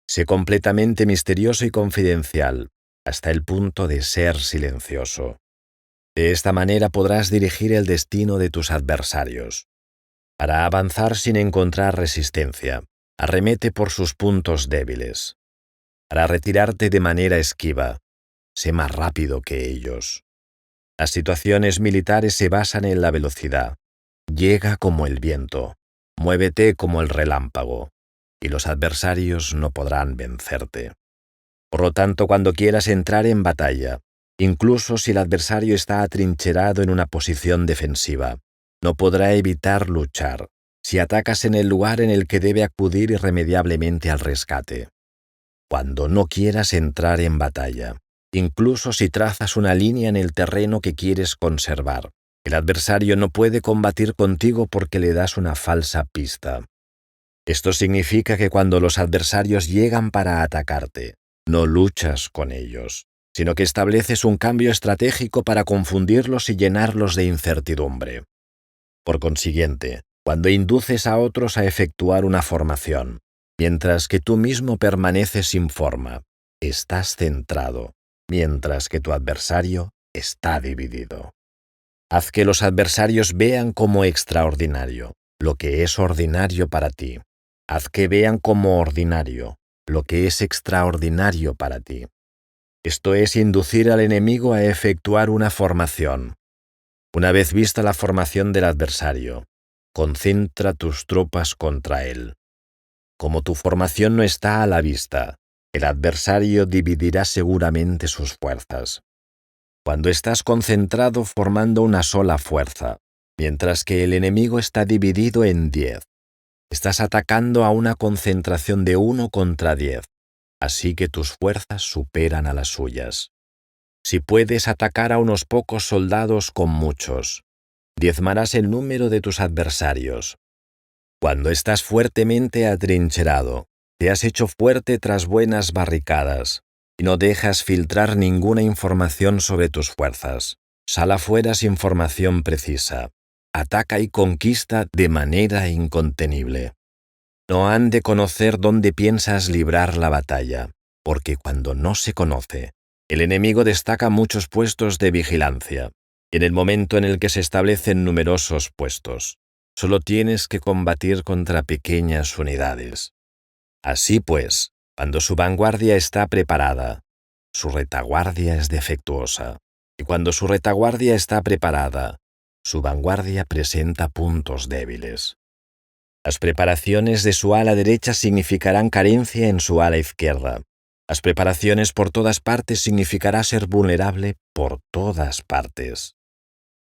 Sé completamente misterioso y confidencial, hasta el punto de ser silencioso. De esta manera podrás dirigir el destino de tus adversarios. Para avanzar sin encontrar resistencia, arremete por sus puntos débiles. Para retirarte de manera esquiva, sé más rápido que ellos. Las situaciones militares se basan en la velocidad. Llega como el viento, muévete como el relámpago, y los adversarios no podrán vencerte. Por lo tanto, cuando quieras entrar en batalla, incluso si el adversario está atrincherado en una posición defensiva, no podrá evitar luchar si atacas en el lugar en el que debe acudir irremediablemente al rescate. Cuando no quieras entrar en batalla, incluso si trazas una línea en el terreno que quieres conservar, el adversario no puede combatir contigo porque le das una falsa pista. Esto significa que cuando los adversarios llegan para atacarte, no luchas con ellos, sino que estableces un cambio estratégico para confundirlos y llenarlos de incertidumbre. Por consiguiente, cuando induces a otros a efectuar una formación, mientras que tú mismo permaneces sin forma, estás centrado, mientras que tu adversario está dividido. Haz que los adversarios vean como extraordinario lo que es ordinario para ti. Haz que vean como ordinario lo que es extraordinario para ti. Esto es inducir al enemigo a efectuar una formación. Una vez vista la formación del adversario, concentra tus tropas contra él. Como tu formación no está a la vista, el adversario dividirá seguramente sus fuerzas. Cuando estás concentrado formando una sola fuerza, mientras que el enemigo está dividido en 10, estás atacando a una concentración de 1 contra 10, así que tus fuerzas superan a las suyas. Si puedes atacar a unos pocos soldados con muchos, diezmarás el número de tus adversarios. Cuando estás fuertemente atrincherado, te has hecho fuerte tras buenas barricadas y no dejas filtrar ninguna información sobre tus fuerzas. Sal afuera sin información precisa. Ataca y conquista de manera incontenible. No han de conocer dónde piensas librar la batalla, porque cuando no se conoce, el enemigo destaca muchos puestos de vigilancia, y en el momento en el que se establecen numerosos puestos, solo tienes que combatir contra pequeñas unidades. Así pues, cuando su vanguardia está preparada, su retaguardia es defectuosa, y cuando su retaguardia está preparada, su vanguardia presenta puntos débiles. Las preparaciones de su ala derecha significarán carencia en su ala izquierda. Las preparaciones por todas partes significará ser vulnerable por todas partes.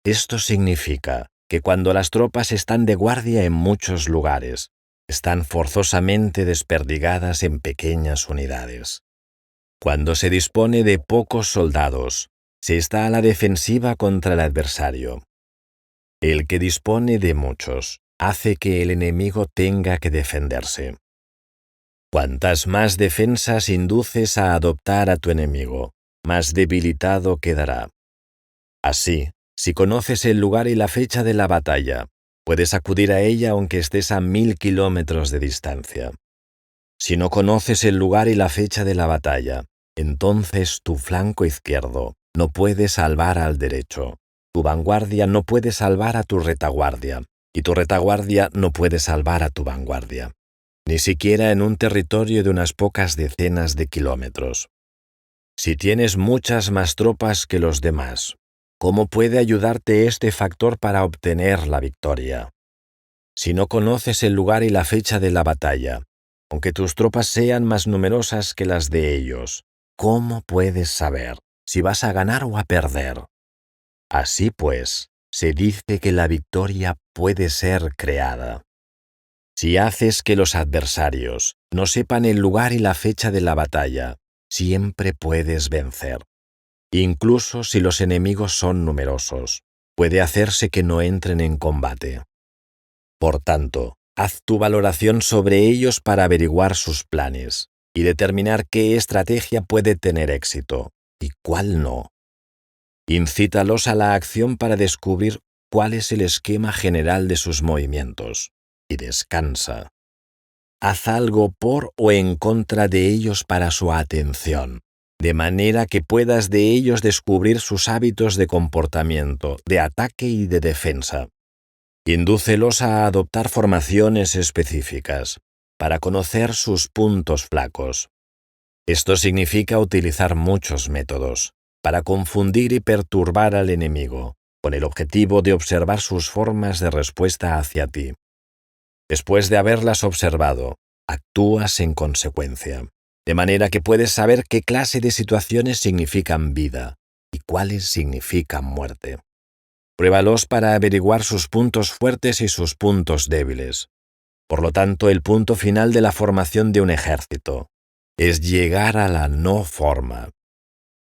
Esto significa que cuando las tropas están de guardia en muchos lugares, están forzosamente desperdigadas en pequeñas unidades. Cuando se dispone de pocos soldados, se está a la defensiva contra el adversario. El que dispone de muchos hace que el enemigo tenga que defenderse. Cuantas más defensas induces a adoptar a tu enemigo, más debilitado quedará. Así, si conoces el lugar y la fecha de la batalla, Puedes acudir a ella aunque estés a 1000 kilómetros de distancia. Si no conoces el lugar y la fecha de la batalla, entonces tu flanco izquierdo no puede salvar al derecho, tu vanguardia no puede salvar a tu retaguardia, y tu retaguardia no puede salvar a tu vanguardia, ni siquiera en un territorio de unas pocas decenas de kilómetros. Si tienes muchas más tropas que los demás, ¿cómo puede ayudarte este factor para obtener la victoria? Si no conoces el lugar y la fecha de la batalla, aunque tus tropas sean más numerosas que las de ellos, ¿cómo puedes saber si vas a ganar o a perder? Así pues, se dice que la victoria puede ser creada. Si haces que los adversarios no sepan el lugar y la fecha de la batalla, siempre puedes vencer. Incluso si los enemigos son numerosos, puede hacerse que no entren en combate. Por tanto, haz tu valoración sobre ellos para averiguar sus planes y determinar qué estrategia puede tener éxito y cuál no. Incítalos a la acción para descubrir cuál es el esquema general de sus movimientos y descansa. Haz algo por o en contra de ellos para su atención, de manera que puedas de ellos descubrir sus hábitos de comportamiento, de ataque y de defensa. Indúcelos a adoptar formaciones específicas para conocer sus puntos flacos. Esto significa utilizar muchos métodos para confundir y perturbar al enemigo, con el objetivo de observar sus formas de respuesta hacia ti. Después de haberlas observado, actúas en consecuencia, de manera que puedes saber qué clase de situaciones significan vida y cuáles significan muerte. Pruébalos para averiguar sus puntos fuertes y sus puntos débiles. Por lo tanto, el punto final de la formación de un ejército es llegar a la no forma.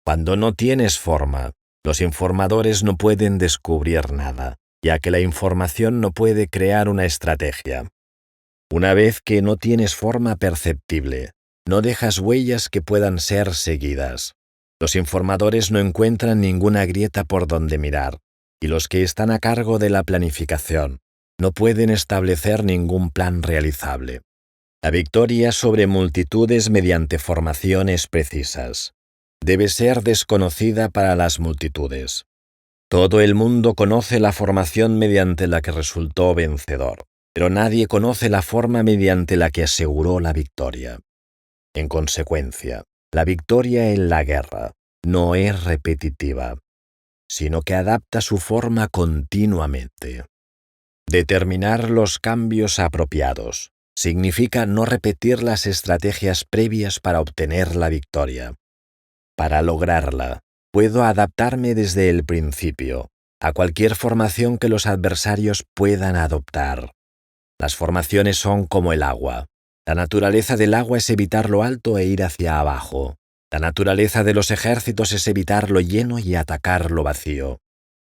Cuando no tienes forma, los informadores no pueden descubrir nada, ya que la información no puede crear una estrategia. Una vez que no tienes forma perceptible, no dejas huellas que puedan ser seguidas. Los informadores no encuentran ninguna grieta por donde mirar, y los que están a cargo de la planificación no pueden establecer ningún plan realizable. La victoria sobre multitudes mediante formaciones precisas debe ser desconocida para las multitudes. Todo el mundo conoce la formación mediante la que resultó vencedor, pero nadie conoce la forma mediante la que aseguró la victoria. En consecuencia, la victoria en la guerra no es repetitiva, sino que adapta su forma continuamente. Determinar los cambios apropiados significa no repetir las estrategias previas para obtener la victoria. Para lograrla, puedo adaptarme desde el principio a cualquier formación que los adversarios puedan adoptar. Las formaciones son como el agua. La naturaleza del agua es evitar lo alto e ir hacia abajo. La naturaleza de los ejércitos es evitar lo lleno y atacar lo vacío.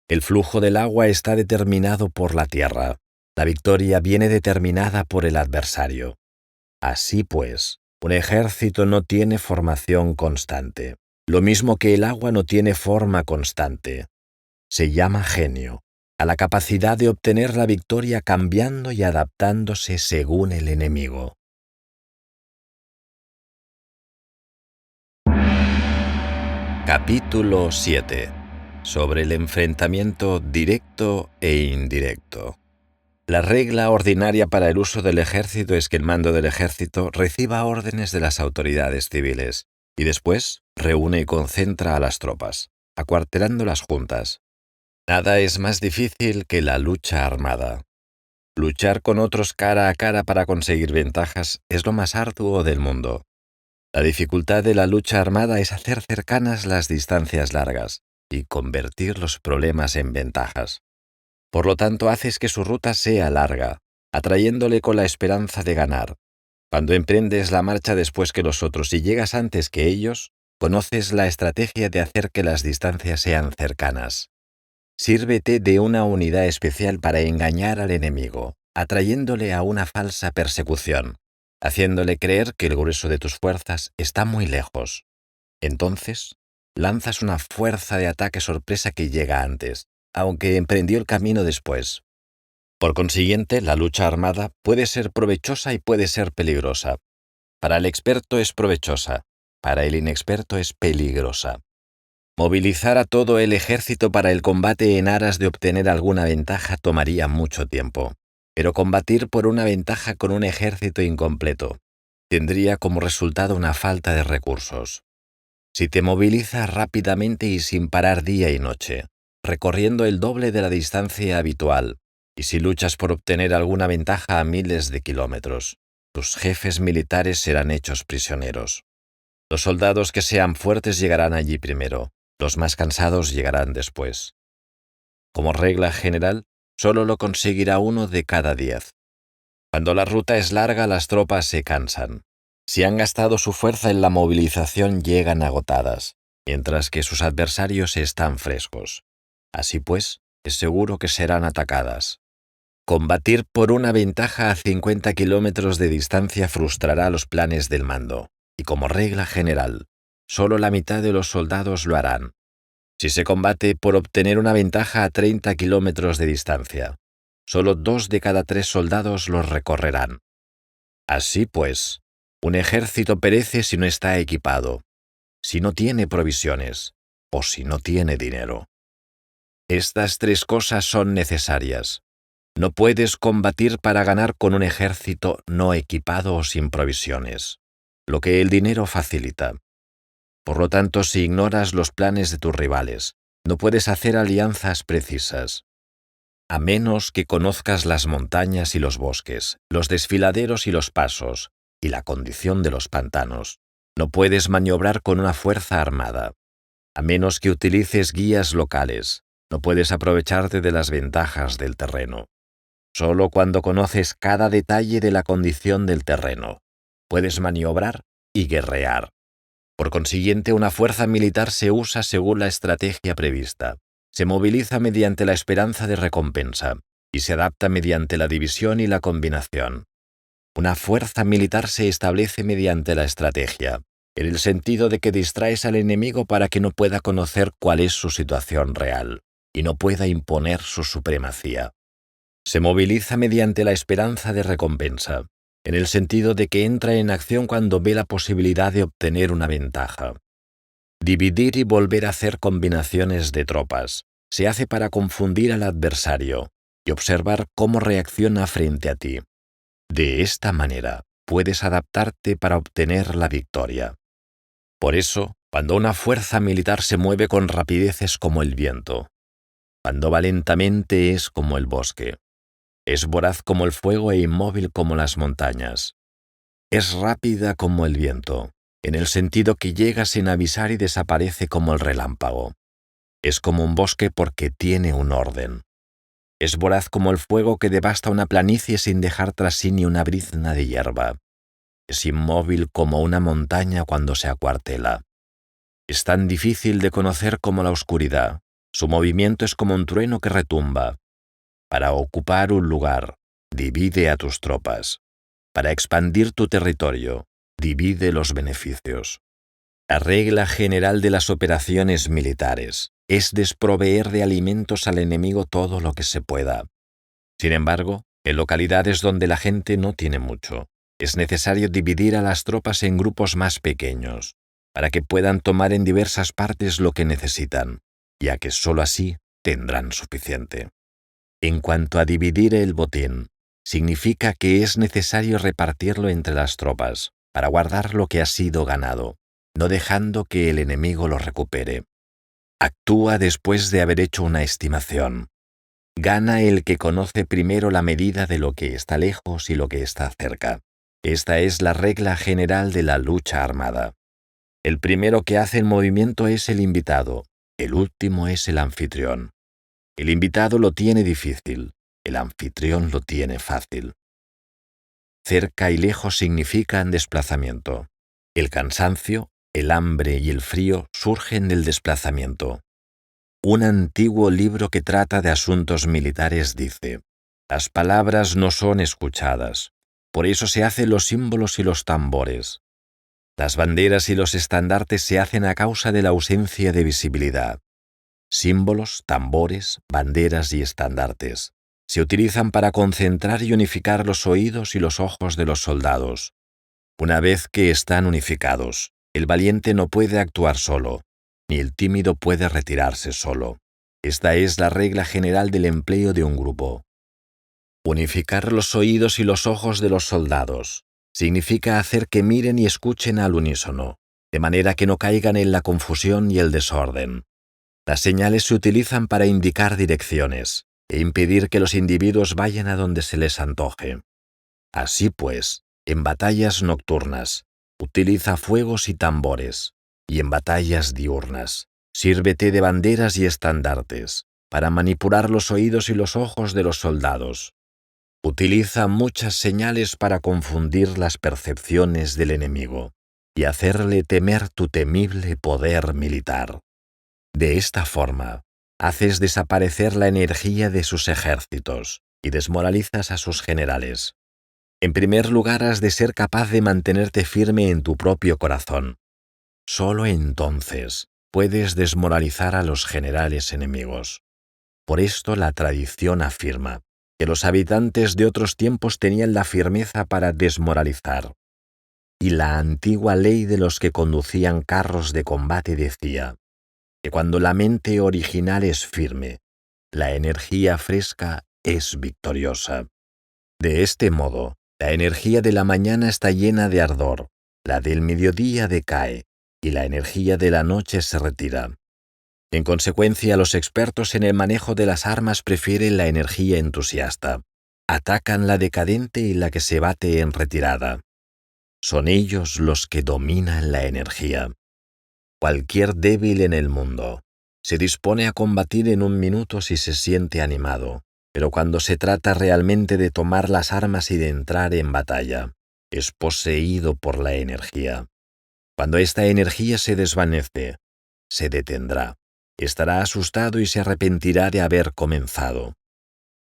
El flujo del agua está determinado por la tierra. La victoria viene determinada por el adversario. Así pues, un ejército no tiene formación constante, lo mismo que el agua no tiene forma constante. Se llama genio a la capacidad de obtener la victoria cambiando y adaptándose según el enemigo. Capítulo 7. Sobre el enfrentamiento directo e indirecto. La regla ordinaria para el uso del ejército es que el mando del ejército reciba órdenes de las autoridades civiles y después reúne y concentra a las tropas, acuartelándolas juntas. Nada es más difícil que la lucha armada. Luchar con otros cara a cara para conseguir ventajas es lo más arduo del mundo. La dificultad de la lucha armada es hacer cercanas las distancias largas y convertir los problemas en ventajas. Por lo tanto, haces que su ruta sea larga, atrayéndole con la esperanza de ganar. Cuando emprendes la marcha después que los otros y llegas antes que ellos, conoces la estrategia de hacer que las distancias sean cercanas. Sírvete de una unidad especial para engañar al enemigo, atrayéndole a una falsa persecución, haciéndole creer que el grueso de tus fuerzas está muy lejos. Entonces, lanzas una fuerza de ataque sorpresa que llega antes, aunque emprendió el camino después. Por consiguiente, la lucha armada puede ser provechosa y puede ser peligrosa. Para el experto es provechosa, para el inexperto es peligrosa. Movilizar a todo el ejército para el combate en aras de obtener alguna ventaja tomaría mucho tiempo, pero combatir por una ventaja con un ejército incompleto tendría como resultado una falta de recursos. Si te movilizas rápidamente y sin parar día y noche, recorriendo el doble de la distancia habitual, y si luchas por obtener alguna ventaja a miles de kilómetros, tus jefes militares serán hechos prisioneros. Los soldados que sean fuertes llegarán allí primero, los más cansados llegarán después. Como regla general, solo lo conseguirá 1 de cada 10. Cuando la ruta es larga, las tropas se cansan. Si han gastado su fuerza en la movilización, llegan agotadas, mientras que sus adversarios están frescos. Así pues, es seguro que serán atacadas. Combatir por una ventaja a 50 kilómetros de distancia frustrará los planes del mando, y como regla general, solo la mitad de los soldados lo harán. Si se combate por obtener una ventaja a 30 kilómetros de distancia, solo 2 de cada 3 soldados los recorrerán. Así pues, un ejército perece si no está equipado, si no tiene provisiones o si no tiene dinero. Estas 3 cosas son necesarias. No puedes combatir para ganar con un ejército no equipado o sin provisiones, lo que el dinero facilita. Por lo tanto, si ignoras los planes de tus rivales, no puedes hacer alianzas precisas. A menos que conozcas las montañas y los bosques, los desfiladeros y los pasos, y la condición de los pantanos, no puedes maniobrar con una fuerza armada. A menos que utilices guías locales, no puedes aprovecharte de las ventajas del terreno. Solo cuando conoces cada detalle de la condición del terreno, puedes maniobrar y guerrear. Por consiguiente, una fuerza militar se usa según la estrategia prevista, se moviliza mediante la esperanza de recompensa y se adapta mediante la división y la combinación. Una fuerza militar se establece mediante la estrategia, en el sentido de que distraes al enemigo para que no pueda conocer cuál es su situación real y no pueda imponer su supremacía. Se moviliza mediante la esperanza de recompensa, en el sentido de que entra en acción cuando ve la posibilidad de obtener una ventaja. Dividir y volver a hacer combinaciones de tropas se hace para confundir al adversario y observar cómo reacciona frente a ti. De esta manera, puedes adaptarte para obtener la victoria. Por eso, cuando una fuerza militar se mueve con rapidez es como el viento. Cuando va lentamente es como el bosque. Es voraz como el fuego e inmóvil como las montañas. Es rápida como el viento, en el sentido que llega sin avisar y desaparece como el relámpago. Es como un bosque porque tiene un orden. Es voraz como el fuego que devasta una planicie sin dejar tras sí ni una brizna de hierba. Es inmóvil como una montaña cuando se acuartela. Es tan difícil de conocer como la oscuridad. Su movimiento es como un trueno que retumba. Para ocupar un lugar, divide a tus tropas. Para expandir tu territorio, divide los beneficios. La regla general de las operaciones militares es desproveer de alimentos al enemigo todo lo que se pueda. Sin embargo, en localidades donde la gente no tiene mucho, es necesario dividir a las tropas en grupos más pequeños, para que puedan tomar en diversas partes lo que necesitan, ya que sólo así tendrán suficiente. En cuanto a dividir el botín, significa que es necesario repartirlo entre las tropas para guardar lo que ha sido ganado, no dejando que el enemigo lo recupere. Actúa después de haber hecho una estimación. Gana el que conoce primero la medida de lo que está lejos y lo que está cerca. Esta es la regla general de la lucha armada. El primero que hace el movimiento es el invitado, el último es el anfitrión. El invitado lo tiene difícil, el anfitrión lo tiene fácil. Cerca y lejos significan desplazamiento. El cansancio, el hambre y el frío surgen del desplazamiento. Un antiguo libro que trata de asuntos militares dice: las palabras no son escuchadas, por eso se hacen los símbolos y los tambores. Las banderas y los estandartes se hacen a causa de la ausencia de visibilidad. Símbolos, tambores, banderas y estandartes. Se utilizan para concentrar y unificar los oídos y los ojos de los soldados. Una vez que están unificados, el valiente no puede actuar solo, ni el tímido puede retirarse solo. Esta es la regla general del empleo de un grupo. Unificar los oídos y los ojos de los soldados significa hacer que miren y escuchen al unísono, de manera que no caigan en la confusión y el desorden. Las señales se utilizan para indicar direcciones e impedir que los individuos vayan a donde se les antoje. Así pues, en batallas nocturnas, utiliza fuegos y tambores, y en batallas diurnas, sírvete de banderas y estandartes, para manipular los oídos y los ojos de los soldados. Utiliza muchas señales para confundir las percepciones del enemigo y hacerle temer tu temible poder militar. De esta forma, haces desaparecer la energía de sus ejércitos y desmoralizas a sus generales. En primer lugar, has de ser capaz de mantenerte firme en tu propio corazón. Solo entonces puedes desmoralizar a los generales enemigos. Por esto la tradición afirma que los habitantes de otros tiempos tenían la firmeza para desmoralizar. Y la antigua ley de los que conducían carros de combate decía que cuando la mente original es firme, la energía fresca es victoriosa. De este modo, la energía de la mañana está llena de ardor, la del mediodía decae, y la energía de la noche se retira. En consecuencia, los expertos en el manejo de las armas prefieren la energía entusiasta. Atacan la decadente y la que se bate en retirada. Son ellos los que dominan la energía. Cualquier débil en el mundo se dispone a combatir en un minuto si se siente animado, pero cuando se trata realmente de tomar las armas y de entrar en batalla, es poseído por la energía. Cuando esta energía se desvanece, se detendrá. Estará asustado y se arrepentirá de haber comenzado.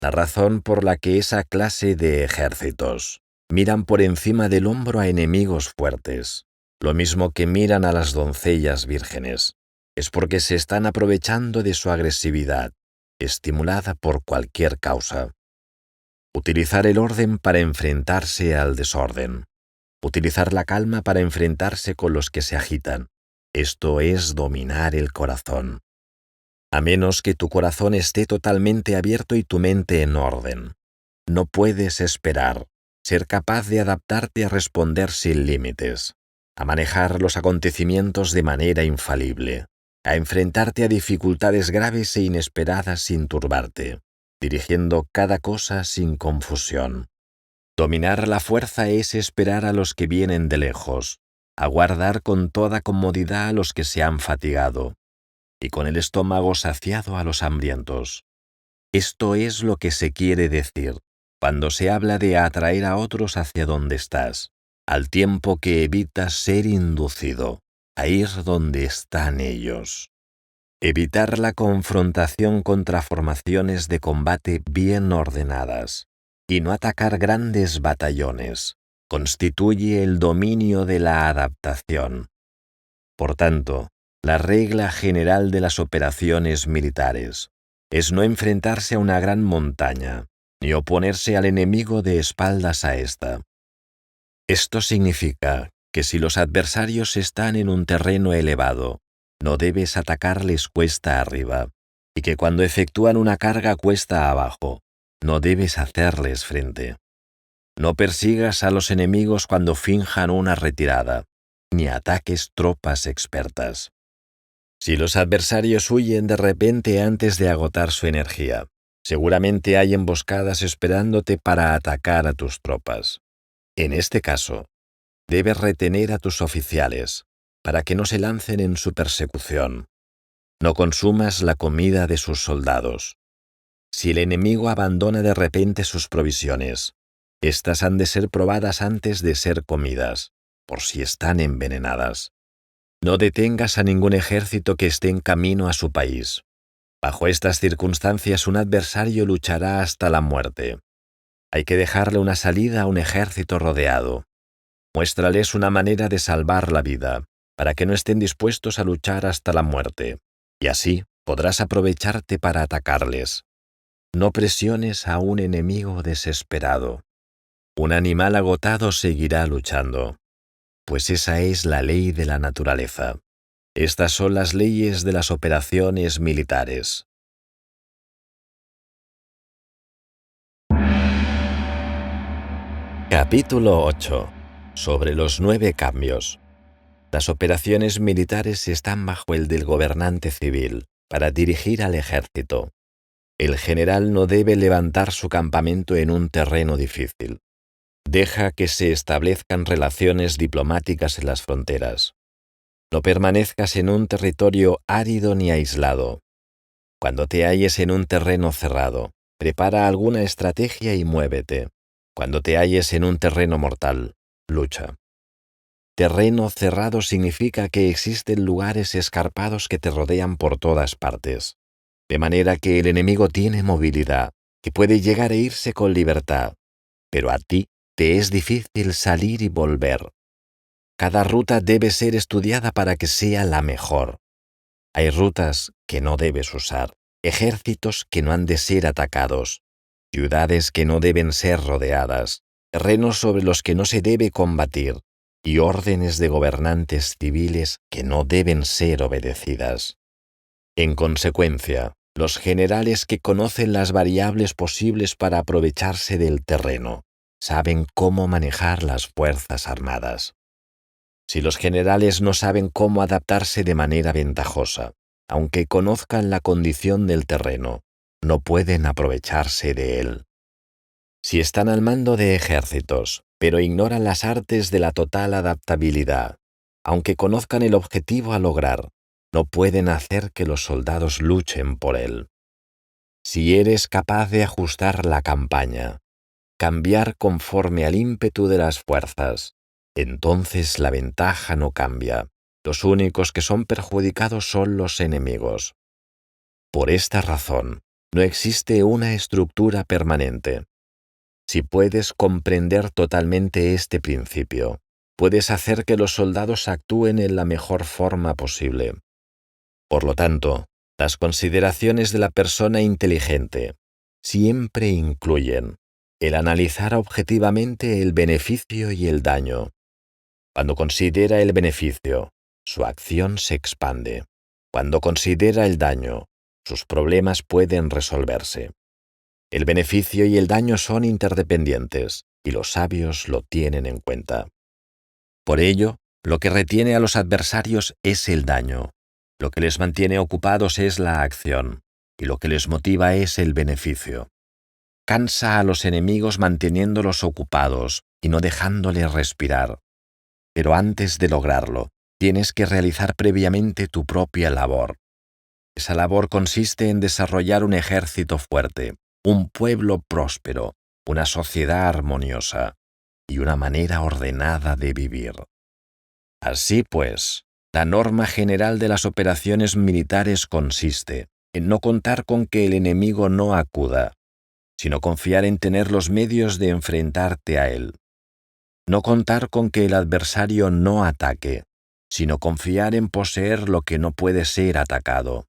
La razón por la que esa clase de ejércitos miran por encima del hombro a enemigos fuertes, lo mismo que miran a las doncellas vírgenes, es porque se están aprovechando de su agresividad, estimulada por cualquier causa. Utilizar el orden para enfrentarse al desorden. Utilizar la calma para enfrentarse con los que se agitan. Esto es dominar el corazón. A menos que tu corazón esté totalmente abierto y tu mente en orden, no puedes esperar ser capaz de adaptarte a responder sin límites, a manejar los acontecimientos de manera infalible, a enfrentarte a dificultades graves e inesperadas sin turbarte, dirigiendo cada cosa sin confusión. Dominar la fuerza es esperar a los que vienen de lejos, aguardar con toda comodidad a los que se han fatigado, y con el estómago saciado a los hambrientos. Esto es lo que se quiere decir cuando se habla de atraer a otros hacia donde estás, al tiempo que evitas ser inducido a ir donde están ellos. Evitar la confrontación contra formaciones de combate bien ordenadas y no atacar grandes batallones constituye el dominio de la adaptación. Por tanto, la regla general de las operaciones militares es no enfrentarse a una gran montaña, ni oponerse al enemigo de espaldas a ésta. Esto significa que si los adversarios están en un terreno elevado, no debes atacarles cuesta arriba, y que cuando efectúan una carga cuesta abajo, no debes hacerles frente. No persigas a los enemigos cuando finjan una retirada, ni ataques tropas expertas. Si los adversarios huyen de repente antes de agotar su energía, seguramente hay emboscadas esperándote para atacar a tus tropas. En este caso, debes retener a tus oficiales para que no se lancen en su persecución. No consumas la comida de sus soldados. Si el enemigo abandona de repente sus provisiones, éstas han de ser probadas antes de ser comidas, por si están envenenadas. No detengas a ningún ejército que esté en camino a su país. Bajo estas circunstancias, un adversario luchará hasta la muerte. Hay que dejarle una salida a un ejército rodeado. Muéstrales una manera de salvar la vida, para que no estén dispuestos a luchar hasta la muerte, y así podrás aprovecharte para atacarles. No presiones a un enemigo desesperado. Un animal agotado seguirá luchando, pues esa es la ley de la naturaleza. Estas son las leyes de las operaciones militares. Capítulo 8. Sobre los 9 cambios. Las operaciones militares están bajo el del gobernante civil, para dirigir al ejército. El general no debe levantar su campamento en un terreno difícil. Deja que se establezcan relaciones diplomáticas en las fronteras. No permanezcas en un territorio árido ni aislado. Cuando te halles en un terreno cerrado, prepara alguna estrategia y muévete. Cuando te halles en un terreno mortal, lucha. Terreno cerrado significa que existen lugares escarpados que te rodean por todas partes, de manera que el enemigo tiene movilidad, que puede llegar e irse con libertad, pero a ti te es difícil salir y volver. Cada ruta debe ser estudiada para que sea la mejor. Hay rutas que no debes usar, ejércitos que no han de ser atacados, ciudades que no deben ser rodeadas, terrenos sobre los que no se debe combatir, y órdenes de gobernantes civiles que no deben ser obedecidas. En consecuencia, los generales que conocen las variables posibles para aprovecharse del terreno, saben cómo manejar las fuerzas armadas. Si los generales no saben cómo adaptarse de manera ventajosa, aunque conozcan la condición del terreno, no pueden aprovecharse de él. Si están al mando de ejércitos, pero ignoran las artes de la total adaptabilidad, aunque conozcan el objetivo a lograr, no pueden hacer que los soldados luchen por él. Si eres capaz de ajustar la campaña, cambiar conforme al ímpetu de las fuerzas, entonces la ventaja no cambia. Los únicos que son perjudicados son los enemigos. Por esta razón, no existe una estructura permanente. Si puedes comprender totalmente este principio, puedes hacer que los soldados actúen en la mejor forma posible. Por lo tanto, las consideraciones de la persona inteligente siempre incluyen el analizar objetivamente el beneficio y el daño. Cuando considera el beneficio, su acción se expande. Cuando considera el daño, sus problemas pueden resolverse. El beneficio y el daño son interdependientes, y los sabios lo tienen en cuenta. Por ello, lo que retiene a los adversarios es el daño. Lo que les mantiene ocupados es la acción, y lo que les motiva es el beneficio. Cansa a los enemigos manteniéndolos ocupados y no dejándoles respirar. Pero antes de lograrlo, tienes que realizar previamente tu propia labor. Esa labor consiste en desarrollar un ejército fuerte, un pueblo próspero, una sociedad armoniosa y una manera ordenada de vivir. Así pues, la norma general de las operaciones militares consiste en no contar con que el enemigo no acuda, sino confiar en tener los medios de enfrentarte a él. No contar con que el adversario no ataque, sino confiar en poseer lo que no puede ser atacado.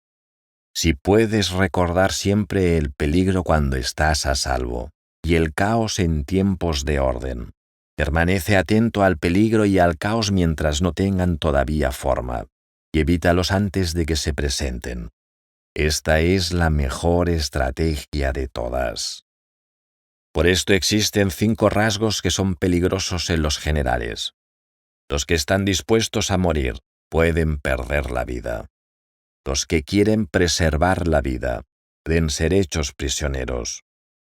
Si puedes recordar siempre el peligro cuando estás a salvo y el caos en tiempos de orden, permanece atento al peligro y al caos mientras no tengan todavía forma, y evítalos antes de que se presenten. Esta es la mejor estrategia de todas. Por esto existen 5 rasgos que son peligrosos en los generales. Los que están dispuestos a morir pueden perder la vida. Los que quieren preservar la vida pueden ser hechos prisioneros.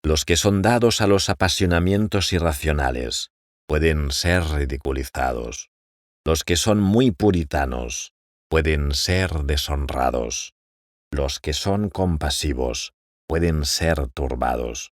Los que son dados a los apasionamientos irracionales pueden ser ridiculizados. Los que son muy puritanos pueden ser deshonrados. Los que son compasivos pueden ser turbados.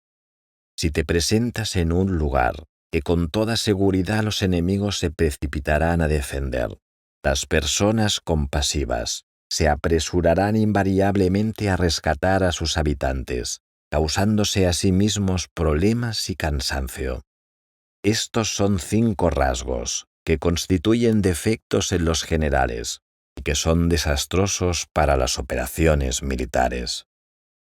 Si te presentas en un lugar que con toda seguridad los enemigos se precipitarán a defender, las personas compasivas se apresurarán invariablemente a rescatar a sus habitantes, causándose a sí mismos problemas y cansancio. Estos son 5 rasgos que constituyen defectos en los generales y que son desastrosos para las operaciones militares.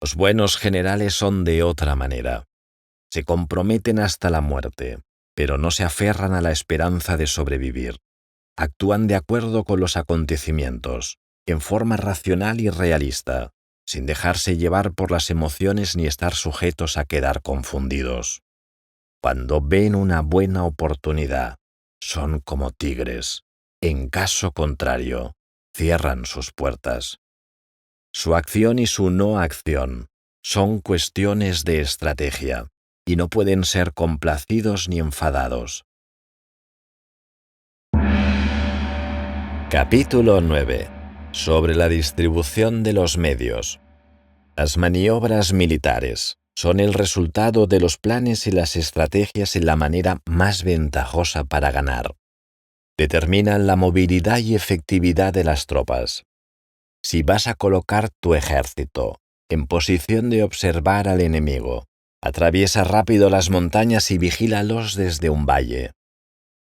Los buenos generales son de otra manera. Se comprometen hasta la muerte, pero no se aferran a la esperanza de sobrevivir. Actúan de acuerdo con los acontecimientos, en forma racional y realista, sin dejarse llevar por las emociones ni estar sujetos a quedar confundidos. Cuando ven una buena oportunidad, son como tigres. En caso contrario, cierran sus puertas. Su acción y su no acción son cuestiones de estrategia y no pueden ser complacidos ni enfadados. Capítulo 9. Sobre la distribución de los medios. Las maniobras militares son el resultado de los planes y las estrategias en la manera más ventajosa para ganar. Determinan la movilidad y efectividad de las tropas. Si vas a colocar tu ejército en posición de observar al enemigo, atraviesa rápido las montañas y vigílalos desde un valle.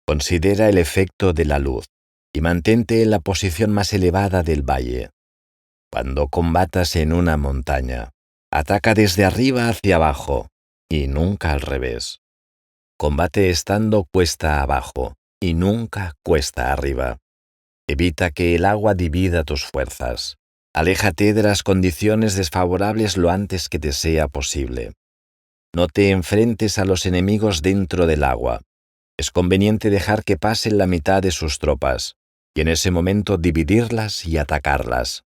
Considera el efecto de la luz y mantente en la posición más elevada del valle. Cuando combatas en una montaña, ataca desde arriba hacia abajo y nunca al revés. Combate estando cuesta abajo y nunca cuesta arriba. Evita que el agua divida tus fuerzas. Aléjate de las condiciones desfavorables lo antes que te sea posible. No te enfrentes a los enemigos dentro del agua. Es conveniente dejar que pasen la mitad de sus tropas y en ese momento dividirlas y atacarlas.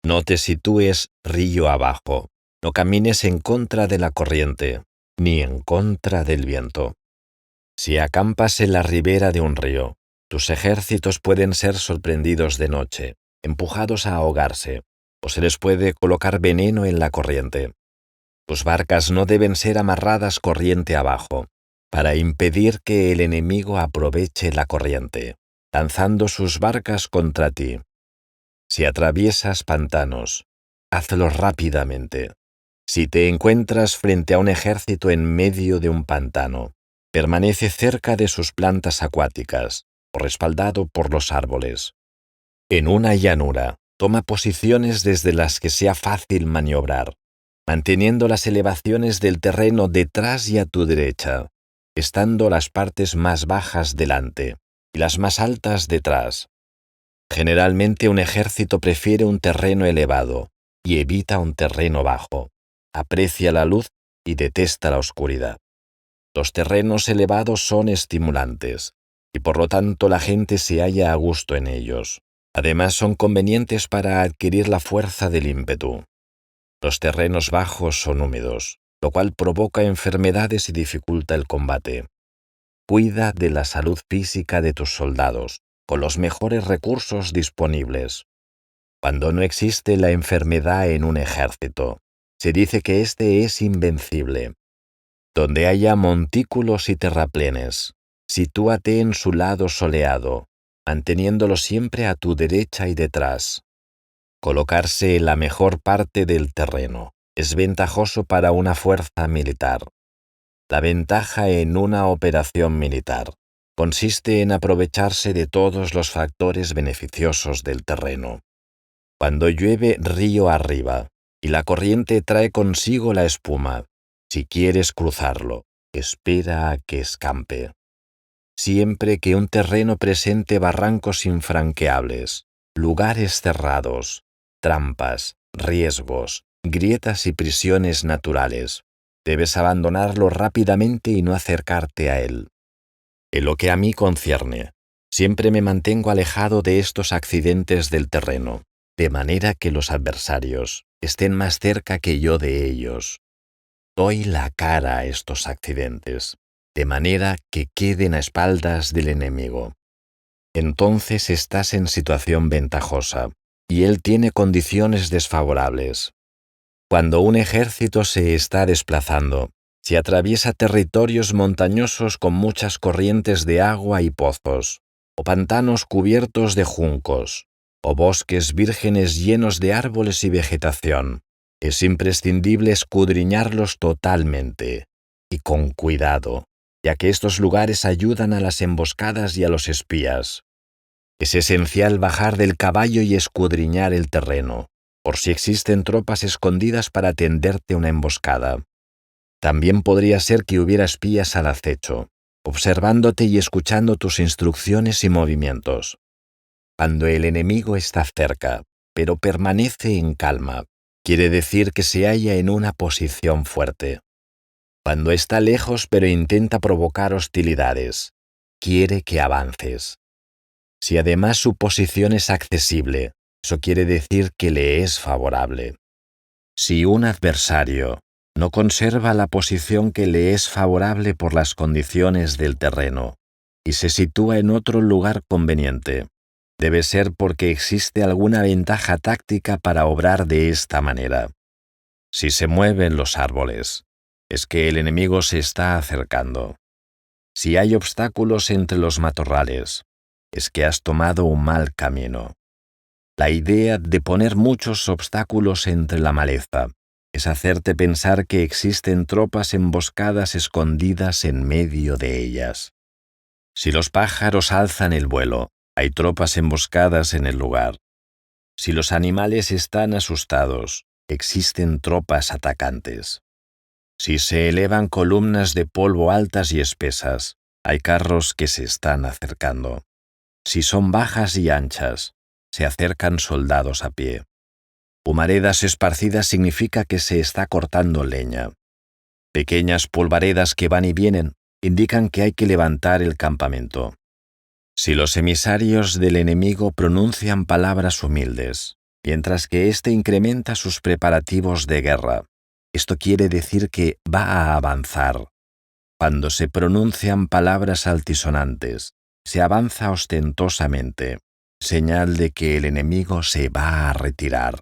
No te sitúes río abajo. No camines en contra de la corriente, ni en contra del viento. Si acampas en la ribera de un río, tus ejércitos pueden ser sorprendidos de noche, empujados a ahogarse, o se les puede colocar veneno en la corriente. Tus barcas no deben ser amarradas corriente abajo, para impedir que el enemigo aproveche la corriente, lanzando sus barcas contra ti. Si atraviesas pantanos, hazlo rápidamente. Si te encuentras frente a un ejército en medio de un pantano, permanece cerca de sus plantas acuáticas o respaldado por los árboles. En una llanura, toma posiciones desde las que sea fácil maniobrar, manteniendo las elevaciones del terreno detrás y a tu derecha, estando las partes más bajas delante y las más altas detrás. Generalmente un ejército prefiere un terreno elevado y evita un terreno bajo. Aprecia la luz y detesta la oscuridad. Los terrenos elevados son estimulantes y por lo tanto la gente se halla a gusto en ellos. Además son convenientes para adquirir la fuerza del ímpetu. Los terrenos bajos son húmedos, lo cual provoca enfermedades y dificulta el combate. Cuida de la salud física de tus soldados, con los mejores recursos disponibles. Cuando no existe la enfermedad en un ejército, se dice que éste es invencible. Donde haya montículos y terraplenes, sitúate en su lado soleado, manteniéndolo siempre a tu derecha y detrás. Colocarse en la mejor parte del terreno es ventajoso para una fuerza militar. La ventaja en una operación militar consiste en aprovecharse de todos los factores beneficiosos del terreno. Cuando llueve río arriba y la corriente trae consigo la espuma, si quieres cruzarlo, espera a que escampe. Siempre que un terreno presente barrancos infranqueables, lugares cerrados, trampas, riesgos, grietas y prisiones naturales, debes abandonarlo rápidamente y no acercarte a él. En lo que a mí concierne, siempre me mantengo alejado de estos accidentes del terreno, de manera que los adversarios estén más cerca que yo de ellos. Doy la cara a estos accidentes, de manera que queden a espaldas del enemigo. Entonces estás en situación ventajosa, y él tiene condiciones desfavorables. Cuando un ejército se está desplazando, se atraviesa territorios montañosos con muchas corrientes de agua y pozos, o pantanos cubiertos de juncos, o bosques vírgenes llenos de árboles y vegetación. Es imprescindible escudriñarlos totalmente y con cuidado, ya que estos lugares ayudan a las emboscadas y a los espías. Es esencial bajar del caballo y escudriñar el terreno, por si existen tropas escondidas para tenderte una emboscada. También podría ser que hubiera espías al acecho, observándote y escuchando tus instrucciones y movimientos. Cuando el enemigo está cerca, pero permanece en calma, quiere decir que se halla en una posición fuerte. Cuando está lejos pero intenta provocar hostilidades, quiere que avances. Si además su posición es accesible, eso quiere decir que le es favorable. Si un adversario no conserva la posición que le es favorable por las condiciones del terreno y se sitúa en otro lugar conveniente, debe ser porque existe alguna ventaja táctica para obrar de esta manera. Si se mueven los árboles, es que el enemigo se está acercando. Si hay obstáculos entre los matorrales, es que has tomado un mal camino. La idea de poner muchos obstáculos entre la maleza es hacerte pensar que existen tropas emboscadas escondidas en medio de ellas. Si los pájaros alzan el vuelo, hay tropas emboscadas en el lugar. Si los animales están asustados, existen tropas atacantes. Si se elevan columnas de polvo altas y espesas, hay carros que se están acercando. Si son bajas y anchas, se acercan soldados a pie. Humaredas esparcidas significa que se está cortando leña. Pequeñas polvaredas que van y vienen indican que hay que levantar el campamento. Si los emisarios del enemigo pronuncian palabras humildes, mientras que éste incrementa sus preparativos de guerra, esto quiere decir que va a avanzar. Cuando se pronuncian palabras altisonantes, se avanza ostentosamente, señal de que el enemigo se va a retirar.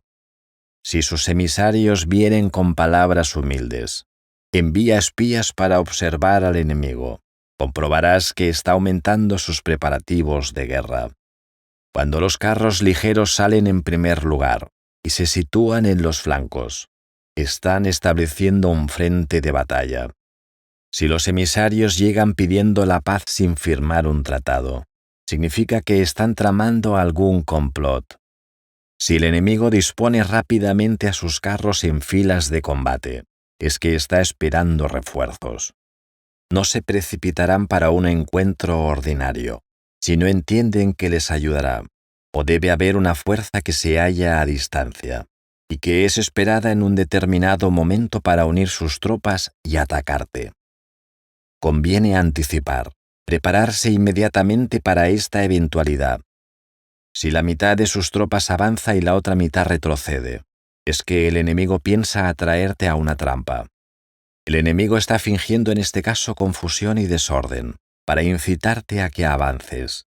Si sus emisarios vienen con palabras humildes, envía espías para observar al enemigo. Comprobarás que está aumentando sus preparativos de guerra. Cuando los carros ligeros salen en primer lugar y se sitúan en los flancos, están estableciendo un frente de batalla. Si los emisarios llegan pidiendo la paz sin firmar un tratado, significa que están tramando algún complot. Si el enemigo dispone rápidamente a sus carros en filas de combate, es que está esperando refuerzos. No se precipitarán para un encuentro ordinario, si no entienden que les ayudará, o debe haber una fuerza que se halla a distancia, y que es esperada en un determinado momento para unir sus tropas y atacarte. Conviene anticipar, prepararse inmediatamente para esta eventualidad. Si la mitad de sus tropas avanza y la otra mitad retrocede, es que el enemigo piensa atraerte a una trampa. El enemigo está fingiendo en este caso confusión y desorden, para incitarte a que avances.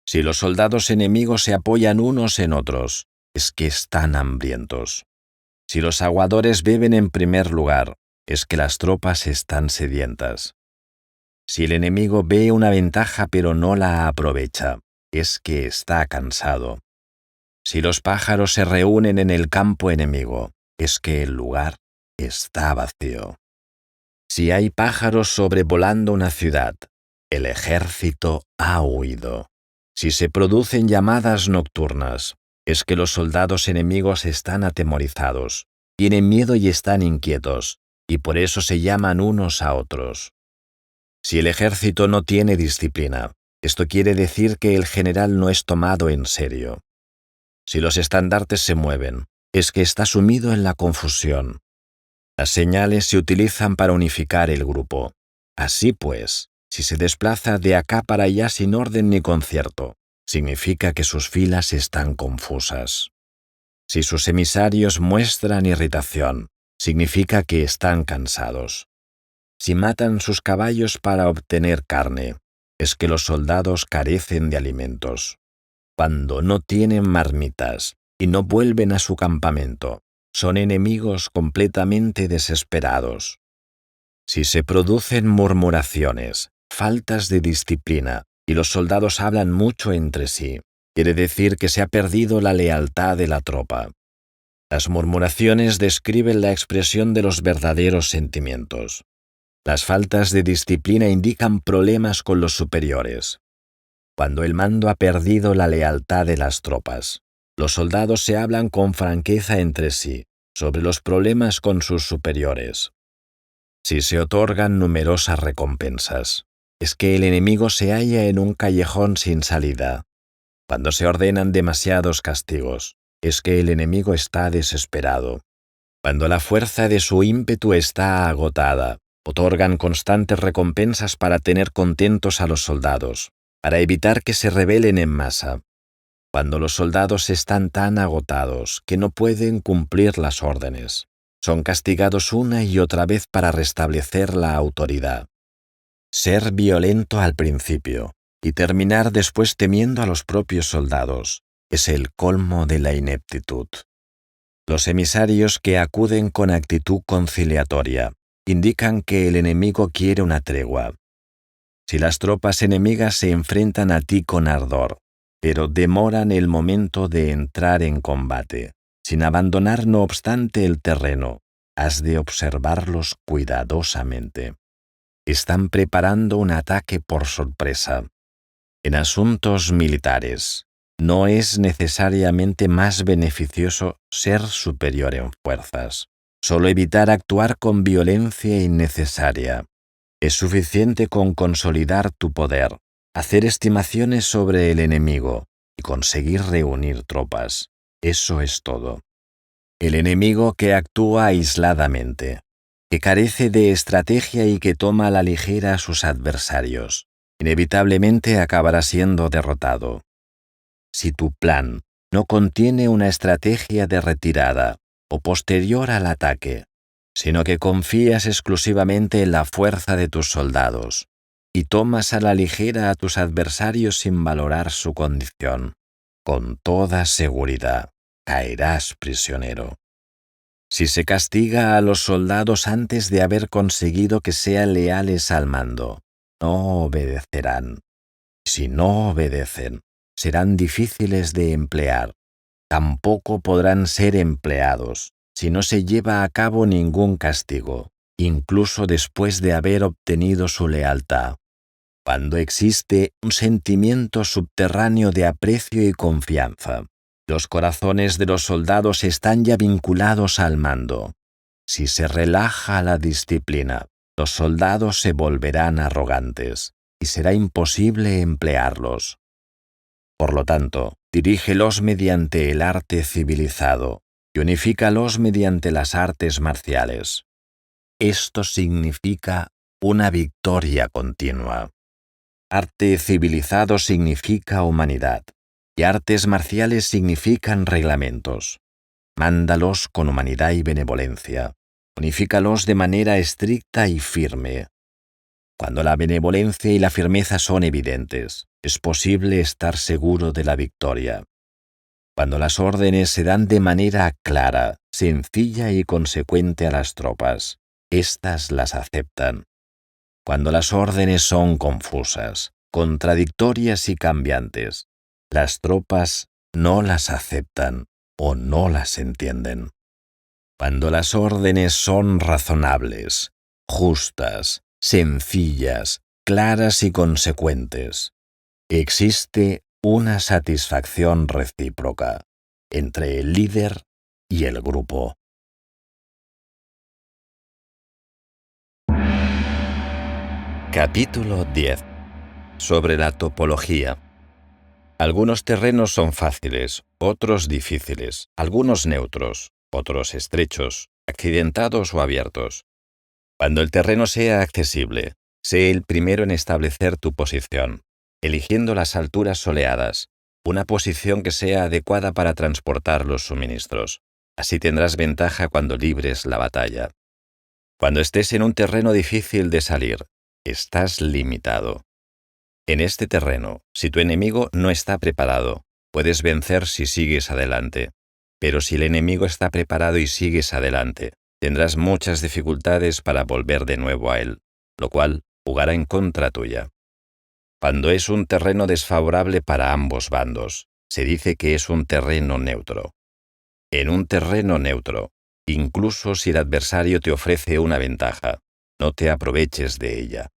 Si los soldados enemigos se apoyan unos en otros, es que están hambrientos. Si los aguadores beben en primer lugar, es que las tropas están sedientas. Si el enemigo ve una ventaja pero no la aprovecha, es que está cansado. Si los pájaros se reúnen en el campo enemigo, es que el lugar está vacío. Si hay pájaros sobrevolando una ciudad, el ejército ha huido. Si se producen llamadas nocturnas, es que los soldados enemigos están atemorizados, tienen miedo y están inquietos, y por eso se llaman unos a otros. Si el ejército no tiene disciplina, esto quiere decir que el general no es tomado en serio. Si los estandartes se mueven, es que está sumido en la confusión. Las señales se utilizan para unificar el grupo. Así pues, si se desplaza de acá para allá sin orden ni concierto, significa que sus filas están confusas. Si sus emisarios muestran irritación, significa que están cansados. Si matan sus caballos para obtener carne, es que los soldados carecen de alimentos. Cuando no tienen marmitas y no vuelven a su campamento, son enemigos completamente desesperados. Si se producen murmuraciones, faltas de disciplina y los soldados hablan mucho entre sí, quiere decir que se ha perdido la lealtad de la tropa. Las murmuraciones describen la expresión de los verdaderos sentimientos. Las faltas de disciplina indican problemas con los superiores. Cuando el mando ha perdido la lealtad de las tropas, Los soldados se hablan con franqueza entre sí sobre los problemas con sus superiores. Si se otorgan numerosas recompensas, es que el enemigo se halla en un callejón sin salida. Cuando se ordenan demasiados castigos, es que el enemigo está desesperado. Cuando la fuerza de su ímpetu está agotada, otorgan constantes recompensas para tener contentos a los soldados, para evitar que se rebelen en masa. Cuando los soldados están tan agotados que no pueden cumplir las órdenes, son castigados una y otra vez para restablecer la autoridad. Ser violento al principio y terminar después temiendo a los propios soldados es el colmo de la ineptitud. Los emisarios que acuden con actitud conciliatoria indican que el enemigo quiere una tregua. Si las tropas enemigas se enfrentan a ti con ardor, pero demoran el momento de entrar en combate, sin abandonar no obstante el terreno, has de observarlos cuidadosamente. Están preparando un ataque por sorpresa. En asuntos militares, no es necesariamente más beneficioso ser superior en fuerzas. Solo evitar actuar con violencia innecesaria. Es suficiente con consolidar tu poder, hacer estimaciones sobre el enemigo y conseguir reunir tropas. Eso es todo. El enemigo que actúa aisladamente, que carece de estrategia y que toma a la ligera a sus adversarios, inevitablemente acabará siendo derrotado. Si tu plan no contiene una estrategia de retirada o posterior al ataque, sino que confías exclusivamente en la fuerza de tus soldados y tomas a la ligera a tus adversarios sin valorar su condición, con toda seguridad caerás prisionero. Si se castiga a los soldados antes de haber conseguido que sean leales al mando, no obedecerán. Si no obedecen, serán difíciles de emplear. Tampoco podrán ser empleados si no se lleva a cabo ningún castigo, incluso después de haber obtenido su lealtad. Cuando existe un sentimiento subterráneo de aprecio y confianza, los corazones de los soldados están ya vinculados al mando. Si se relaja la disciplina, los soldados se volverán arrogantes y será imposible emplearlos. Por lo tanto, dirígelos mediante el arte civilizado y unifícalos mediante las artes marciales. Esto significa una victoria continua. Arte civilizado significa humanidad, y artes marciales significan reglamentos. Mándalos con humanidad y benevolencia. Unifícalos de manera estricta y firme. Cuando la benevolencia y la firmeza son evidentes, es posible estar seguro de la victoria. Cuando las órdenes se dan de manera clara, sencilla y consecuente a las tropas, éstas las aceptan. Cuando las órdenes son confusas, contradictorias y cambiantes, las tropas no las aceptan o no las entienden. Cuando las órdenes son razonables, justas, sencillas, claras y consecuentes, existe una satisfacción recíproca entre el líder y el grupo. Capítulo 10. Sobre la topología. Algunos terrenos son fáciles, otros difíciles, algunos neutros, otros estrechos, accidentados o abiertos. Cuando el terreno sea accesible, sé el primero en establecer tu posición, eligiendo las alturas soleadas, una posición que sea adecuada para transportar los suministros. Así tendrás ventaja cuando libres la batalla. Cuando estés en un terreno difícil de salir, estás limitado. En este terreno, si tu enemigo no está preparado, puedes vencer si sigues adelante. Pero si el enemigo está preparado y sigues adelante, tendrás muchas dificultades para volver de nuevo a él, lo cual jugará en contra tuya. Cuando es un terreno desfavorable para ambos bandos, se dice que es un terreno neutro. En un terreno neutro, incluso si el adversario te ofrece una ventaja, no te aproveches de ella.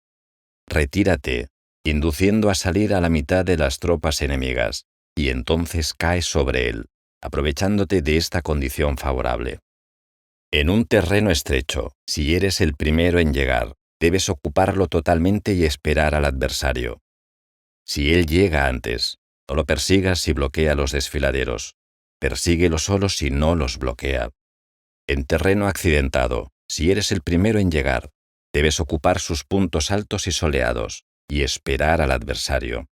Retírate, induciendo a salir a la mitad de las tropas enemigas, y entonces cae sobre él, aprovechándote de esta condición favorable. En un terreno estrecho, si eres el primero en llegar, debes ocuparlo totalmente y esperar al adversario. Si él llega antes, no lo persigas si bloquea los desfiladeros. Persíguelo solo si no los bloquea. En terreno accidentado, si eres el primero en llegar, debes ocupar sus puntos altos y soleados y esperar al adversario.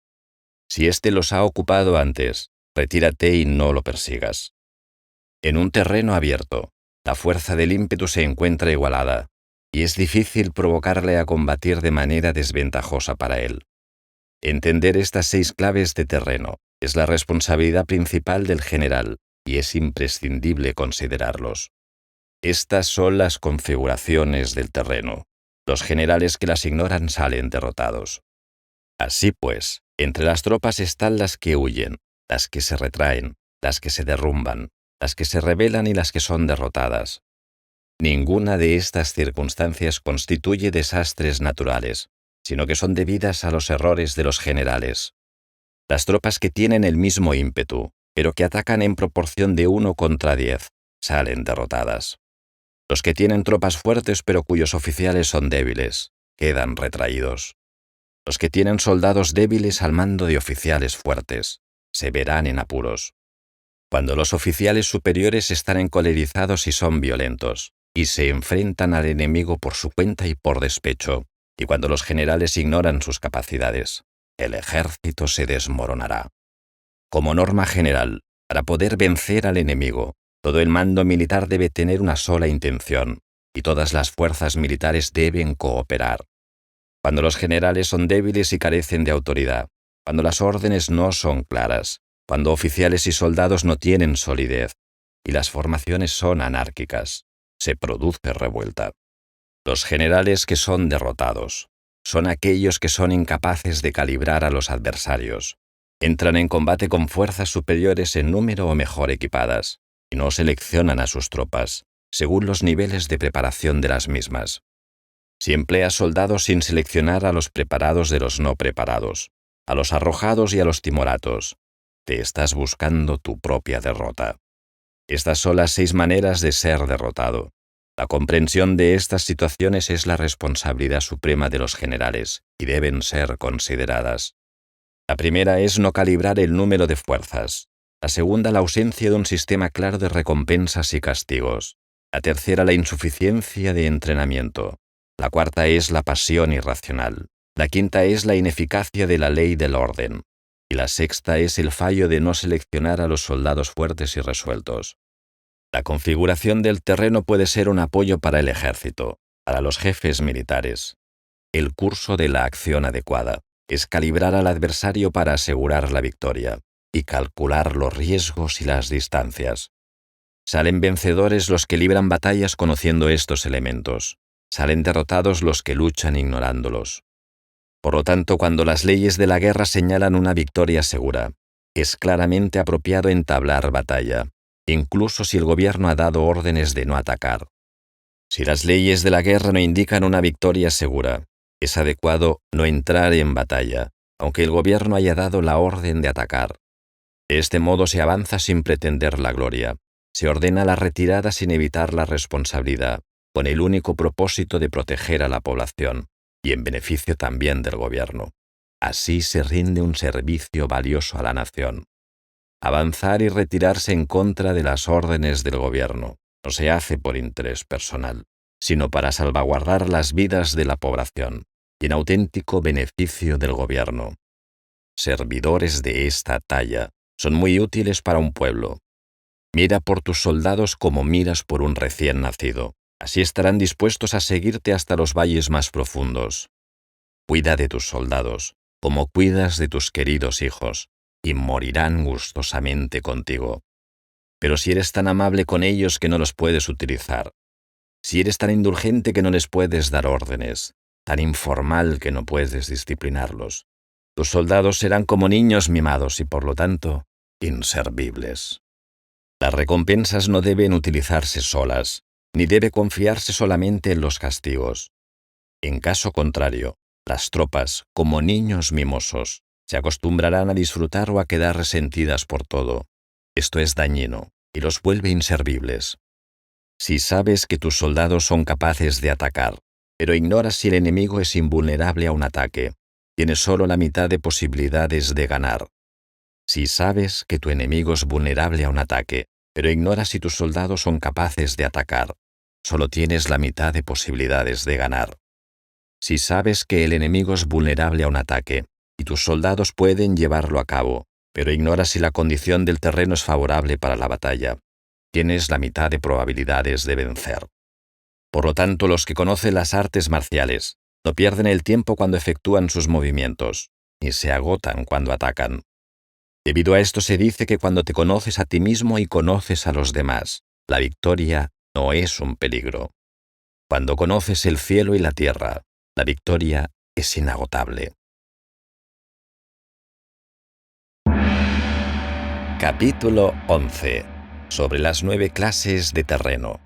Si éste los ha ocupado antes, retírate y no lo persigas. En un terreno abierto, la fuerza del ímpetu se encuentra igualada, y es difícil provocarle a combatir de manera desventajosa para él. Entender estas 6 claves de terreno es la responsabilidad principal del general, y es imprescindible considerarlos. Estas son las configuraciones del terreno. Los generales que las ignoran salen derrotados. Así pues, entre las tropas están las que huyen, las que se retraen, las que se derrumban, las que se rebelan y las que son derrotadas. Ninguna de estas circunstancias constituye desastres naturales, sino que son debidas a los errores de los generales. Las tropas que tienen el mismo ímpetu, pero que atacan en proporción de 1 contra 10, salen derrotadas. Los que tienen tropas fuertes pero cuyos oficiales son débiles, quedan retraídos. Los que tienen soldados débiles al mando de oficiales fuertes, se verán en apuros. Cuando los oficiales superiores están encolerizados y son violentos, y se enfrentan al enemigo por su cuenta y por despecho, y cuando los generales ignoran sus capacidades, el ejército se desmoronará. Como norma general, para poder vencer al enemigo, todo el mando militar debe tener una sola intención, y todas las fuerzas militares deben cooperar. Cuando los generales son débiles y carecen de autoridad, cuando las órdenes no son claras, cuando oficiales y soldados no tienen solidez, y las formaciones son anárquicas, se produce revuelta. Los generales que son derrotados son aquellos que son incapaces de calibrar a los adversarios. Entran en combate con fuerzas superiores en número o mejor equipadas, y no seleccionan a sus tropas, según los niveles de preparación de las mismas. Si empleas soldados sin seleccionar a los preparados de los no preparados, a los arrojados y a los timoratos, te estás buscando tu propia derrota. Estas son las 6 maneras de ser derrotado. La comprensión de estas situaciones es la responsabilidad suprema de los generales y deben ser consideradas. La primera es no calibrar el número de fuerzas. La segunda, la ausencia de un sistema claro de recompensas y castigos. La tercera, la insuficiencia de entrenamiento. La cuarta es la pasión irracional. La quinta es la ineficacia de la ley del orden. Y la sexta es el fallo de no seleccionar a los soldados fuertes y resueltos. La configuración del terreno puede ser un apoyo para el ejército, para los jefes militares. El curso de la acción adecuada es calibrar al adversario para asegurar la victoria y calcular los riesgos y las distancias. Salen vencedores los que libran batallas conociendo estos elementos. Salen derrotados los que luchan ignorándolos. Por lo tanto, cuando las leyes de la guerra señalan una victoria segura, es claramente apropiado entablar batalla, incluso si el gobierno ha dado órdenes de no atacar. Si las leyes de la guerra no indican una victoria segura, es adecuado no entrar en batalla, aunque el gobierno haya dado la orden de atacar. De este modo se avanza sin pretender la gloria, se ordena la retirada sin evitar la responsabilidad, con el único propósito de proteger a la población, y en beneficio también del gobierno. Así se rinde un servicio valioso a la nación. Avanzar y retirarse en contra de las órdenes del gobierno no se hace por interés personal, sino para salvaguardar las vidas de la población y en auténtico beneficio del gobierno. Servidores de esta talla son muy útiles para un pueblo. Mira por tus soldados como miras por un recién nacido. Así estarán dispuestos a seguirte hasta los valles más profundos. Cuida de tus soldados, como cuidas de tus queridos hijos, y morirán gustosamente contigo. Pero si eres tan amable con ellos que no los puedes utilizar, si eres tan indulgente que no les puedes dar órdenes, tan informal que no puedes disciplinarlos, tus soldados serán como niños mimados y, por lo tanto, inservibles. Las recompensas no deben utilizarse solas, ni debe confiarse solamente en los castigos. En caso contrario, las tropas, como niños mimosos, se acostumbrarán a disfrutar o a quedar resentidas por todo. Esto es dañino y los vuelve inservibles. Si sabes que tus soldados son capaces de atacar, pero ignoras si el enemigo es invulnerable a un ataque, tienes solo la mitad de posibilidades de ganar. Si sabes que tu enemigo es vulnerable a un ataque, pero ignoras si tus soldados son capaces de atacar, solo tienes la mitad de posibilidades de ganar. Si sabes que el enemigo es vulnerable a un ataque y tus soldados pueden llevarlo a cabo, pero ignoras si la condición del terreno es favorable para la batalla, tienes la mitad de probabilidades de vencer. Por lo tanto, los que conocen las artes marciales no pierden el tiempo cuando efectúan sus movimientos, ni se agotan cuando atacan. Debido a esto se dice que cuando te conoces a ti mismo y conoces a los demás, la victoria no es un peligro. Cuando conoces el cielo y la tierra, la victoria es inagotable. Capítulo 11. Sobre las 9 clases de terreno.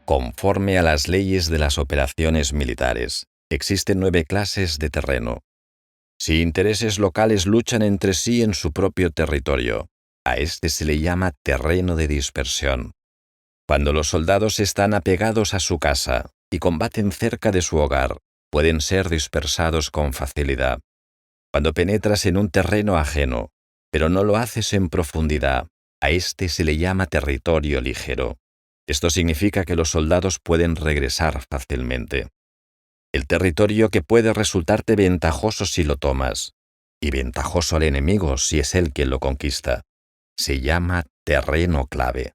Conforme a las leyes de las operaciones militares, existen 9 clases de terreno. Si intereses locales luchan entre sí en su propio territorio, a este se le llama terreno de dispersión. Cuando los soldados están apegados a su casa y combaten cerca de su hogar, pueden ser dispersados con facilidad. Cuando penetras en un terreno ajeno, pero no lo haces en profundidad, a este se le llama territorio ligero. Esto significa que los soldados pueden regresar fácilmente. El territorio que puede resultarte ventajoso si lo tomas, y ventajoso al enemigo si es él quien lo conquista, se llama terreno clave.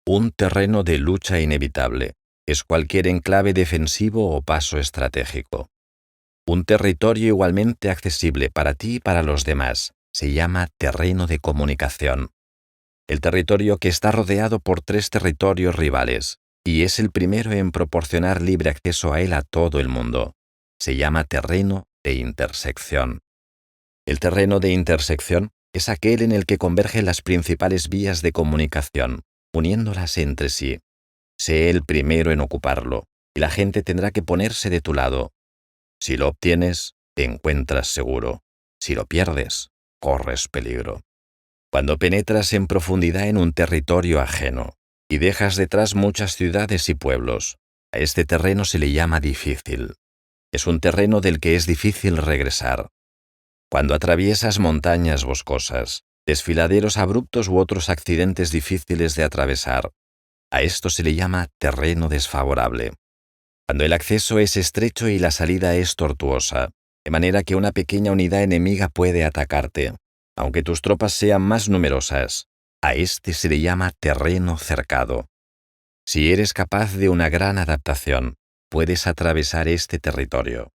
Un terreno de lucha inevitable es cualquier enclave defensivo o paso estratégico. Un territorio igualmente accesible para ti y para los demás se llama terreno de comunicación. El territorio que está rodeado por 3 territorios rivales y es el primero en proporcionar libre acceso a él a todo el mundo, se llama terreno de intersección. El terreno de intersección es aquel en el que convergen las principales vías de comunicación, uniéndolas entre sí. Sé el primero en ocuparlo, y la gente tendrá que ponerse de tu lado. Si lo obtienes, te encuentras seguro. Si lo pierdes, corres peligro. Cuando penetras en profundidad en un territorio ajeno y dejas detrás muchas ciudades y pueblos, a este terreno se le llama difícil. Es un terreno del que es difícil regresar. Cuando atraviesas montañas boscosas, desfiladeros abruptos u otros accidentes difíciles de atravesar, a esto se le llama terreno desfavorable. Cuando el acceso es estrecho y la salida es tortuosa, de manera que una pequeña unidad enemiga puede atacarte, aunque tus tropas sean más numerosas, a este se le llama terreno cercado. Si eres capaz de una gran adaptación, puedes atravesar este territorio.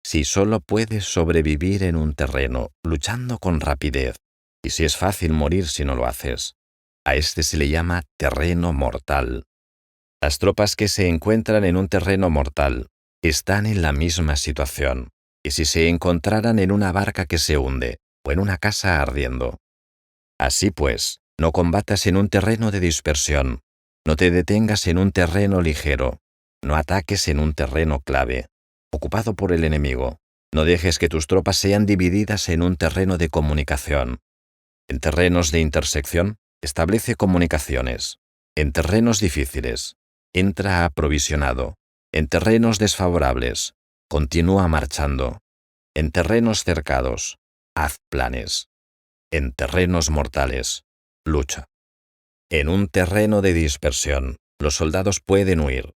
Si solo puedes sobrevivir en un terreno, luchando con rapidez, y si es fácil morir si no lo haces, a este se le llama terreno mortal. Las tropas que se encuentran en un terreno mortal están en la misma situación que si se encontraran en una barca que se hunde o en una casa ardiendo. Así pues, no combatas en un terreno de dispersión, no te detengas en un terreno ligero, no ataques en un terreno clave, ocupado por el enemigo. No dejes que tus tropas sean divididas en un terreno de comunicación. En terrenos de intersección, establece comunicaciones. En terrenos difíciles, entra aprovisionado. En terrenos desfavorables, continúa marchando. En terrenos cercados, haz planes. En terrenos mortales, lucha. En un terreno de dispersión, los soldados pueden huir.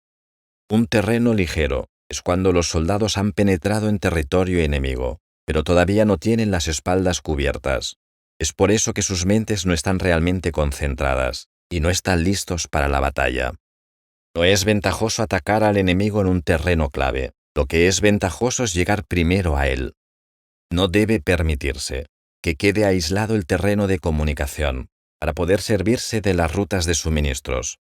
Un terreno ligero es cuando los soldados han penetrado en territorio enemigo, pero todavía no tienen las espaldas cubiertas. Es por eso que sus mentes no están realmente concentradas y no están listos para la batalla. No es ventajoso atacar al enemigo en un terreno clave. Lo que es ventajoso es llegar primero a él. No debe permitirse que quede aislado el terreno de comunicación para poder servirse de las rutas de suministros.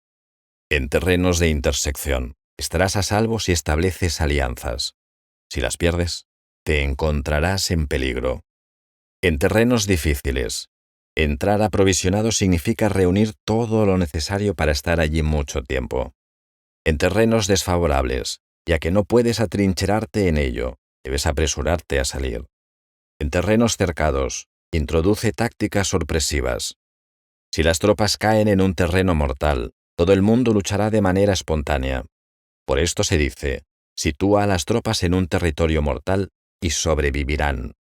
En terrenos de intersección, estarás a salvo si estableces alianzas. Si las pierdes, te encontrarás en peligro. En terrenos difíciles, entrar aprovisionado significa reunir todo lo necesario para estar allí mucho tiempo. En terrenos desfavorables, ya que no puedes atrincherarte en ello, debes apresurarte a salir. En terrenos cercados, introduce tácticas sorpresivas. Si las tropas caen en un terreno mortal, todo el mundo luchará de manera espontánea. Por esto se dice, sitúa a las tropas en un territorio mortal y sobrevivirán.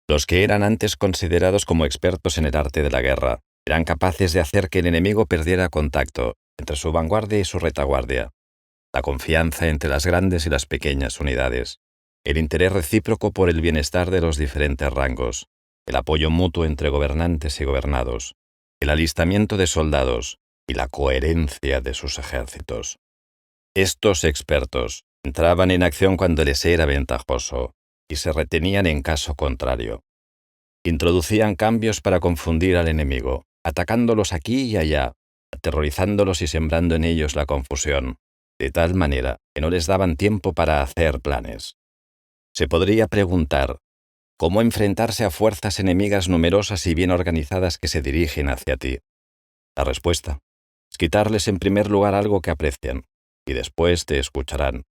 Los que eran antes considerados como expertos en el arte de la guerra eran capaces de hacer que el enemigo perdiera contacto entre su vanguardia y su retaguardia, la confianza entre las grandes y las pequeñas unidades, el interés recíproco por el bienestar de los diferentes rangos, el apoyo mutuo entre gobernantes y gobernados, el alistamiento de soldados y la coherencia de sus ejércitos. Estos expertos entraban en acción cuando les era ventajoso y se retenían en caso contrario. Introducían cambios para confundir al enemigo, atacándolos aquí y allá, aterrorizándolos y sembrando en ellos la confusión, de tal manera que no les daban tiempo para hacer planes. Se podría preguntar, ¿cómo enfrentarse a fuerzas enemigas numerosas y bien organizadas que se dirigen hacia ti? La respuesta es quitarles en primer lugar algo que aprecian, y después te escucharán.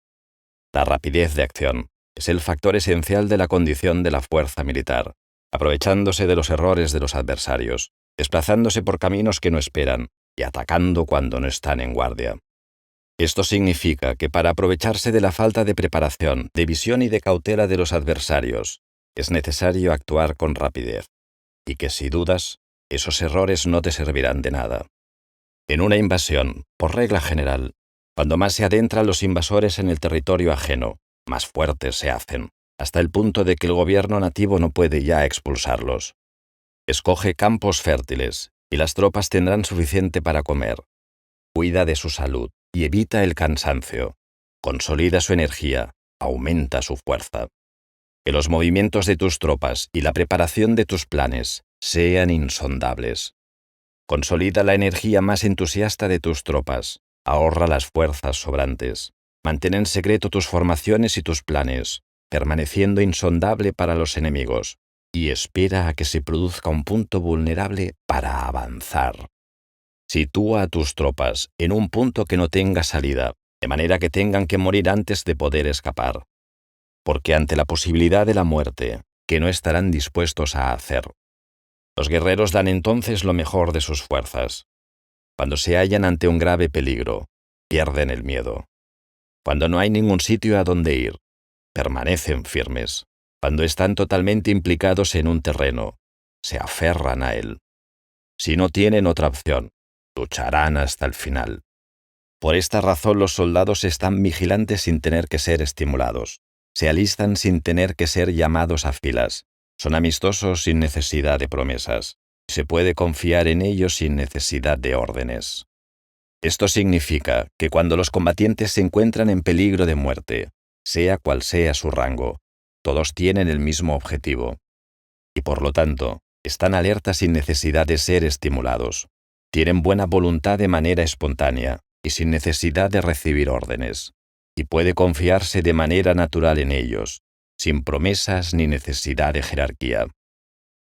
La rapidez de acción es el factor esencial de la condición de la fuerza militar, aprovechándose de los errores de los adversarios, desplazándose por caminos que no esperan y atacando cuando no están en guardia. Esto significa que para aprovecharse de la falta de preparación, de visión y de cautela de los adversarios, es necesario actuar con rapidez, y que si dudas, esos errores no te servirán de nada. En una invasión, por regla general, cuando más se adentran los invasores en el territorio ajeno, más fuertes se hacen, hasta el punto de que el gobierno nativo no puede ya expulsarlos. Escoge campos fértiles, y las tropas tendrán suficiente para comer. Cuida de su salud y evita el cansancio. Consolida su energía, aumenta su fuerza. Que los movimientos de tus tropas y la preparación de tus planes sean insondables. Consolida la energía más entusiasta de tus tropas. Ahorra las fuerzas sobrantes. Mantén en secreto tus formaciones y tus planes, permaneciendo insondable para los enemigos, y espera a que se produzca un punto vulnerable para avanzar. Sitúa a tus tropas en un punto que no tenga salida, de manera que tengan que morir antes de poder escapar. Porque ante la posibilidad de la muerte, que no estarán dispuestos a hacer, los guerreros dan entonces lo mejor de sus fuerzas. Cuando se hallan ante un grave peligro, pierden el miedo. Cuando no hay ningún sitio a donde ir, permanecen firmes. Cuando están totalmente implicados en un terreno, se aferran a él. Si no tienen otra opción, lucharán hasta el final. Por esta razón los soldados están vigilantes sin tener que ser estimulados. Se alistan sin tener que ser llamados a filas. Son amistosos sin necesidad de promesas. Se puede confiar en ellos sin necesidad de órdenes. Esto significa que cuando los combatientes se encuentran en peligro de muerte, sea cual sea su rango, todos tienen el mismo objetivo. Y por lo tanto, están alertas sin necesidad de ser estimulados. Tienen buena voluntad de manera espontánea y sin necesidad de recibir órdenes. Y puede confiarse de manera natural en ellos, sin promesas ni necesidad de jerarquía.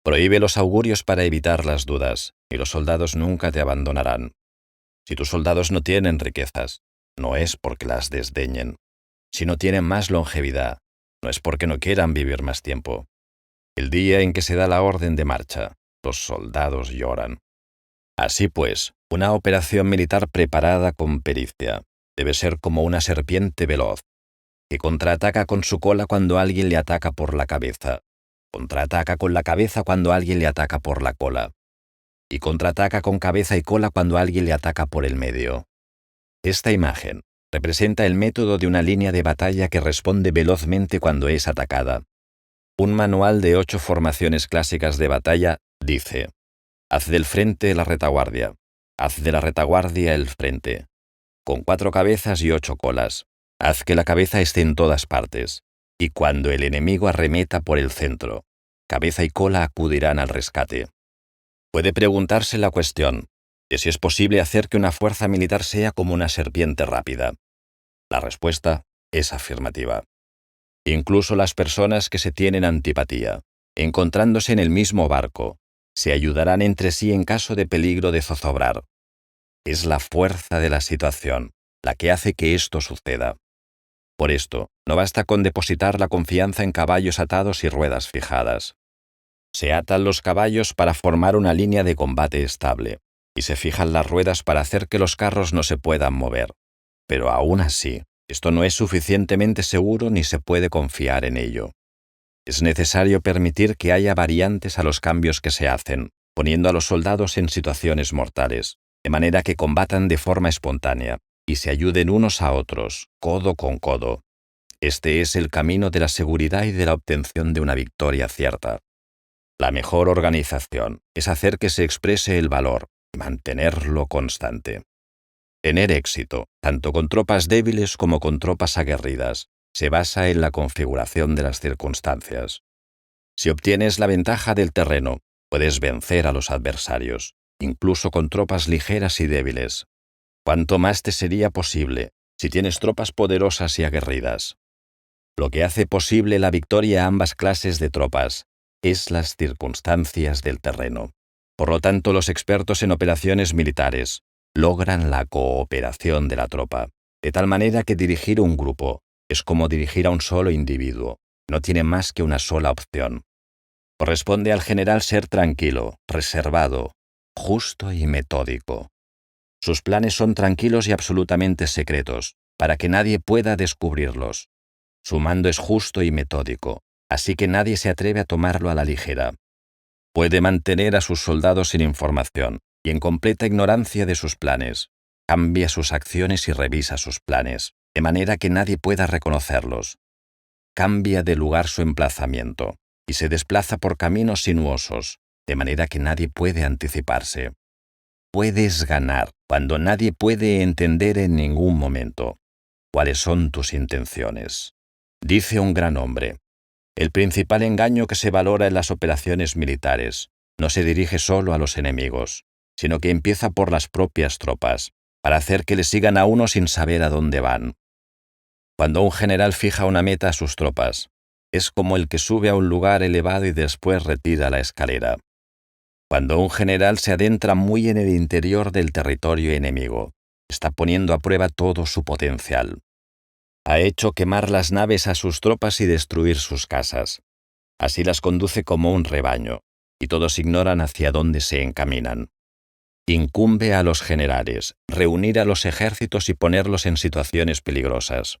Prohíbe los augurios para evitar las dudas, y los soldados nunca te abandonarán. Si tus soldados no tienen riquezas, no es porque las desdeñen. Si no tienen más longevidad, no es porque no quieran vivir más tiempo. El día en que se da la orden de marcha, los soldados lloran. Así pues, una operación militar preparada con pericia debe ser como una serpiente veloz, que contraataca con su cola cuando alguien le ataca por la cabeza, contraataca con la cabeza cuando alguien le ataca por la cola, y contraataca con cabeza y cola cuando alguien le ataca por el medio. Esta imagen representa el método de una línea de batalla que responde velozmente cuando es atacada. Un manual de 8 formaciones clásicas de batalla dice: haz del frente la retaguardia, haz de la retaguardia el frente, con 4 cabezas y 8 colas. Haz que la cabeza esté en todas partes, y cuando el enemigo arremeta por el centro, cabeza y cola acudirán al rescate. Puede preguntarse la cuestión de si es posible hacer que una fuerza militar sea como una serpiente rápida. La respuesta es afirmativa. Incluso las personas que se tienen antipatía, encontrándose en el mismo barco, se ayudarán entre sí en caso de peligro de zozobrar. Es la fuerza de la situación la que hace que esto suceda. Por esto, no basta con depositar la confianza en caballos atados y ruedas fijadas. Se atan los caballos para formar una línea de combate estable. y se fijan las ruedas para hacer que los carros no se puedan mover. Pero aún así, esto no es suficientemente seguro ni se puede confiar en ello. Es necesario permitir que haya variantes a los cambios que se hacen, poniendo a los soldados en situaciones mortales, de manera que combatan de forma espontánea y se ayuden unos a otros, codo con codo. Este es el camino de la seguridad y de la obtención de una victoria cierta. La mejor organización es hacer que se exprese el valor y mantenerlo constante. Tener éxito, tanto con tropas débiles como con tropas aguerridas, se basa en la configuración de las circunstancias. Si obtienes la ventaja del terreno, puedes vencer a los adversarios, incluso con tropas ligeras y débiles. Cuanto más te sería posible si tienes tropas poderosas y aguerridas. Lo que hace posible la victoria a ambas clases de tropas es las circunstancias del terreno. Por lo tanto, los expertos en operaciones militares logran la cooperación de la tropa, de tal manera que dirigir un grupo es como dirigir a un solo individuo, no tiene más que una sola opción. Corresponde al general ser tranquilo, reservado, justo y metódico. Sus planes son tranquilos y absolutamente secretos, para que nadie pueda descubrirlos. Su mando es justo y metódico, así que nadie se atreve a tomarlo a la ligera. Puede mantener a sus soldados sin información y en completa ignorancia de sus planes. Cambia sus acciones y revisa sus planes, de manera que nadie pueda reconocerlos. Cambia de lugar su emplazamiento y se desplaza por caminos sinuosos, de manera que nadie puede anticiparse. Puedes ganar cuando nadie puede entender en ningún momento cuáles son tus intenciones. Dice un gran hombre: el principal engaño que se valora en las operaciones militares no se dirige solo a los enemigos, sino que empieza por las propias tropas, para hacer que le sigan a uno sin saber a dónde van. Cuando un general fija una meta a sus tropas, es como el que sube a un lugar elevado y después retira la escalera. Cuando un general se adentra muy en el interior del territorio enemigo, está poniendo a prueba todo su potencial. Ha hecho quemar las naves a sus tropas y destruir sus casas. Así las conduce como un rebaño, y todos ignoran hacia dónde se encaminan. Incumbe a los generales reunir a los ejércitos y ponerlos en situaciones peligrosas.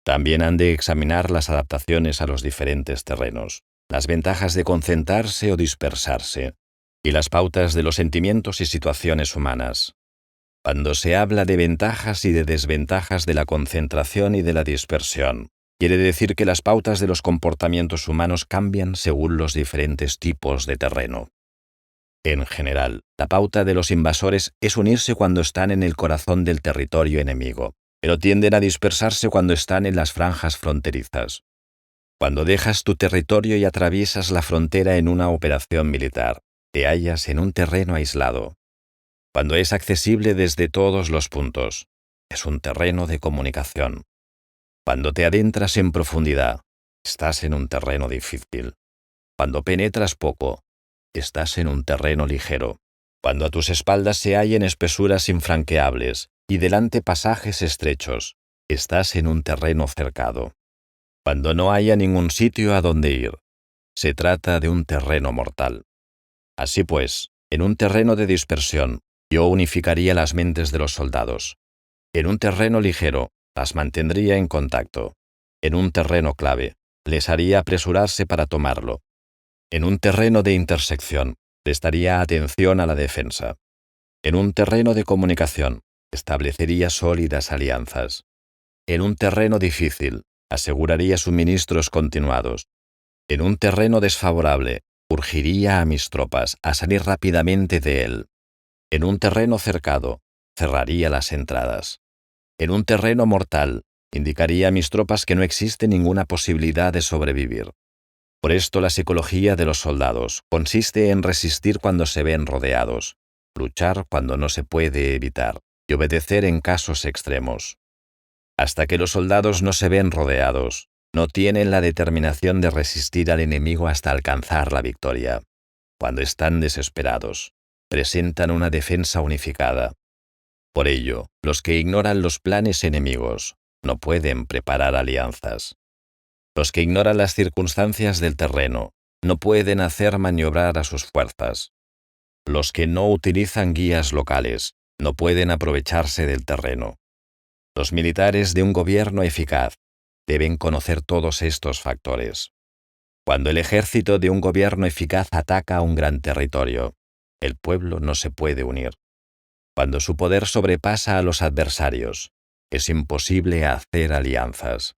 También han de examinar las adaptaciones a los diferentes terrenos, las ventajas de concentrarse o dispersarse, y las pautas de los sentimientos y situaciones humanas. Cuando se habla de ventajas y de desventajas de la concentración y de la dispersión, quiere decir que las pautas de los comportamientos humanos cambian según los diferentes tipos de terreno. En general, la pauta de los invasores es unirse cuando están en el corazón del territorio enemigo, pero tienden a dispersarse cuando están en las franjas fronterizas. Cuando dejas tu territorio y atraviesas la frontera en una operación militar, te hallas en un terreno aislado. Cuando es accesible desde todos los puntos, es un terreno de comunicación. Cuando te adentras en profundidad, estás en un terreno difícil. Cuando penetras poco, estás en un terreno ligero. Cuando a tus espaldas se hallen espesuras infranqueables y delante pasajes estrechos, estás en un terreno cercado. Cuando no haya ningún sitio a donde ir, se trata de un terreno mortal. Así pues, en un terreno de dispersión, yo unificaría las mentes de los soldados. En un terreno ligero, las mantendría en contacto. En un terreno clave, les haría apresurarse para tomarlo. En un terreno de intersección, prestaría atención a la defensa. En un terreno de comunicación, establecería sólidas alianzas. En un terreno difícil, aseguraría suministros continuados. En un terreno desfavorable, urgiría a mis tropas a salir rápidamente de él. En un terreno cercado, cerraría las entradas. En un terreno mortal, indicaría a mis tropas que no existe ninguna posibilidad de sobrevivir. Por esto la psicología de los soldados consiste en resistir cuando se ven rodeados, luchar cuando no se puede evitar y obedecer en casos extremos. Hasta que los soldados no se ven rodeados, no tienen la determinación de resistir al enemigo hasta alcanzar la victoria. Cuando están desesperados, presentan una defensa unificada. Por ello, los que ignoran los planes enemigos no pueden preparar alianzas. Los que ignoran las circunstancias del terreno no pueden hacer maniobrar a sus fuerzas. Los que no utilizan guías locales no pueden aprovecharse del terreno. Los militares de un gobierno eficaz deben conocer todos estos factores. Cuando el ejército de un gobierno eficaz ataca un gran territorio, el pueblo no se puede unir. Cuando su poder sobrepasa a los adversarios, es imposible hacer alianzas.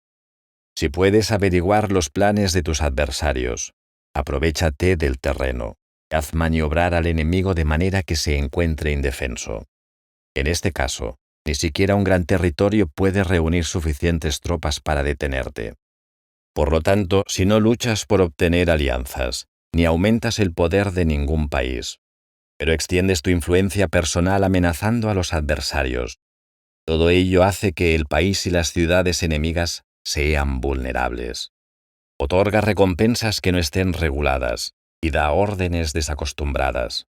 Si puedes averiguar los planes de tus adversarios, aprovéchate del terreno. Haz maniobrar al enemigo de manera que se encuentre indefenso. En este caso, ni siquiera un gran territorio puede reunir suficientes tropas para detenerte. Por lo tanto, si no luchas por obtener alianzas, ni aumentas el poder de ningún país, pero extiendes tu influencia personal amenazando a los adversarios, todo ello hace que el país y las ciudades enemigas sean vulnerables. Otorga recompensas que no estén reguladas y da órdenes desacostumbradas.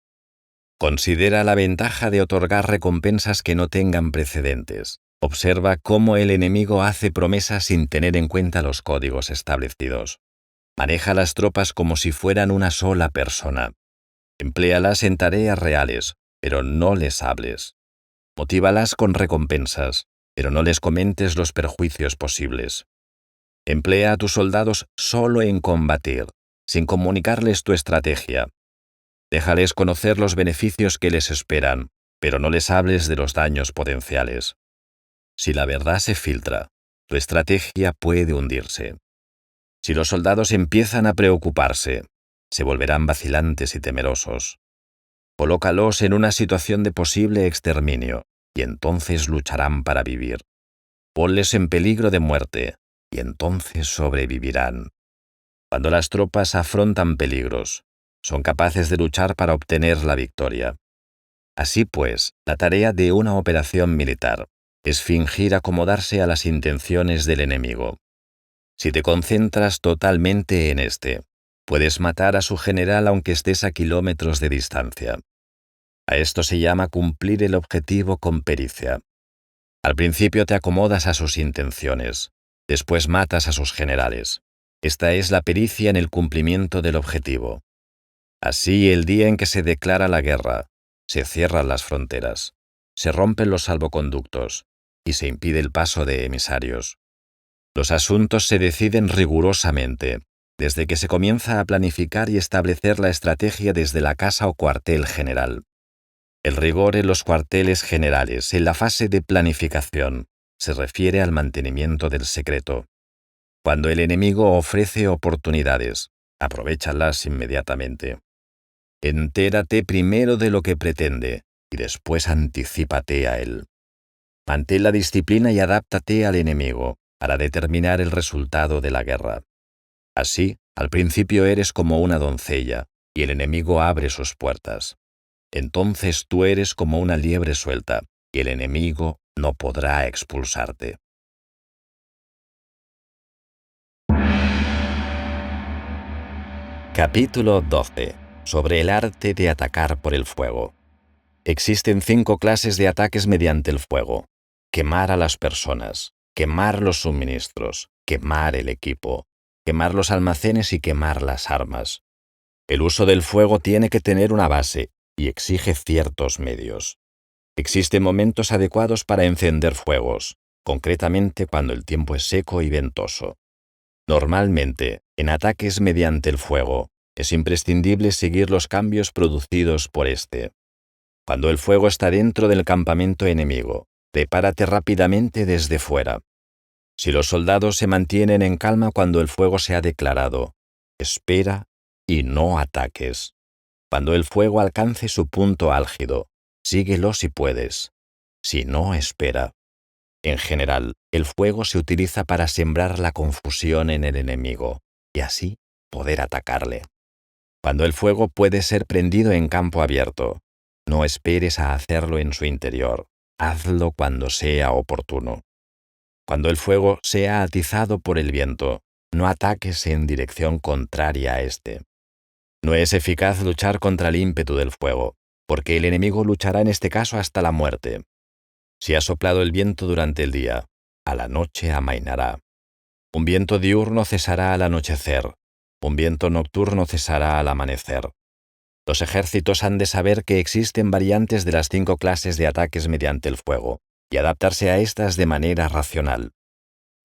Considera la ventaja de otorgar recompensas que no tengan precedentes. Observa cómo el enemigo hace promesas sin tener en cuenta los códigos establecidos. Maneja las tropas como si fueran una sola persona. Empléalas en tareas reales, pero no les hables. Motívalas con recompensas, pero no les comentes los perjuicios posibles. Emplea a tus soldados solo en combatir, sin comunicarles tu estrategia. Déjales conocer los beneficios que les esperan, pero no les hables de los daños potenciales. Si la verdad se filtra, tu estrategia puede hundirse. Si los soldados empiezan a preocuparse, se volverán vacilantes y temerosos. Colócalos en una situación de posible exterminio, y entonces lucharán para vivir. Ponles en peligro de muerte, y entonces sobrevivirán. Cuando las tropas afrontan peligros, son capaces de luchar para obtener la victoria. Así pues, la tarea de una operación militar es fingir acomodarse a las intenciones del enemigo. Si te concentras totalmente en este, puedes matar a su general aunque estés a kilómetros de distancia. A esto se llama cumplir el objetivo con pericia. Al principio te acomodas a sus intenciones, después matas a sus generales. Esta es la pericia en el cumplimiento del objetivo. Así, el día en que se declara la guerra, se cierran las fronteras, se rompen los salvoconductos y se impide el paso de emisarios. Los asuntos se deciden rigurosamente, desde que se comienza a planificar y establecer la estrategia desde la casa o cuartel general. El rigor en los cuarteles generales, en la fase de planificación, se refiere al mantenimiento del secreto. Cuando el enemigo ofrece oportunidades, aprovéchalas inmediatamente. Entérate primero de lo que pretende y después anticípate a él. Mantén la disciplina y adáptate al enemigo para determinar el resultado de la guerra. Así, al principio eres como una doncella y el enemigo abre sus puertas. Entonces tú eres como una liebre suelta y el enemigo no podrá expulsarte. Capítulo 12. Sobre el arte de atacar por el fuego. Existen 5 clases de ataques mediante el fuego: quemar a las personas, quemar los suministros, quemar el equipo, quemar los almacenes y quemar las armas. El uso del fuego tiene que tener una base y exige ciertos medios. Existen momentos adecuados para encender fuegos, concretamente cuando el tiempo es seco y ventoso. Normalmente, en ataques mediante el fuego, es imprescindible seguir los cambios producidos por este. Cuando el fuego está dentro del campamento enemigo, prepárate rápidamente desde fuera. Si los soldados se mantienen en calma cuando el fuego se ha declarado, espera y no ataques. Cuando el fuego alcance su punto álgido, síguelo si puedes. Si no, espera. En general, el fuego se utiliza para sembrar la confusión en el enemigo y así poder atacarle. Cuando el fuego puede ser prendido en campo abierto, no esperes a hacerlo en su interior. Hazlo cuando sea oportuno. Cuando el fuego sea atizado por el viento, no ataques en dirección contraria a este. No es eficaz luchar contra el ímpetu del fuego, porque el enemigo luchará en este caso hasta la muerte. Si ha soplado el viento durante el día, a la noche amainará. Un viento diurno cesará al anochecer, un viento nocturno cesará al amanecer. Los ejércitos han de saber que existen variantes de las 5 clases de ataques mediante el fuego, y adaptarse a estas de manera racional.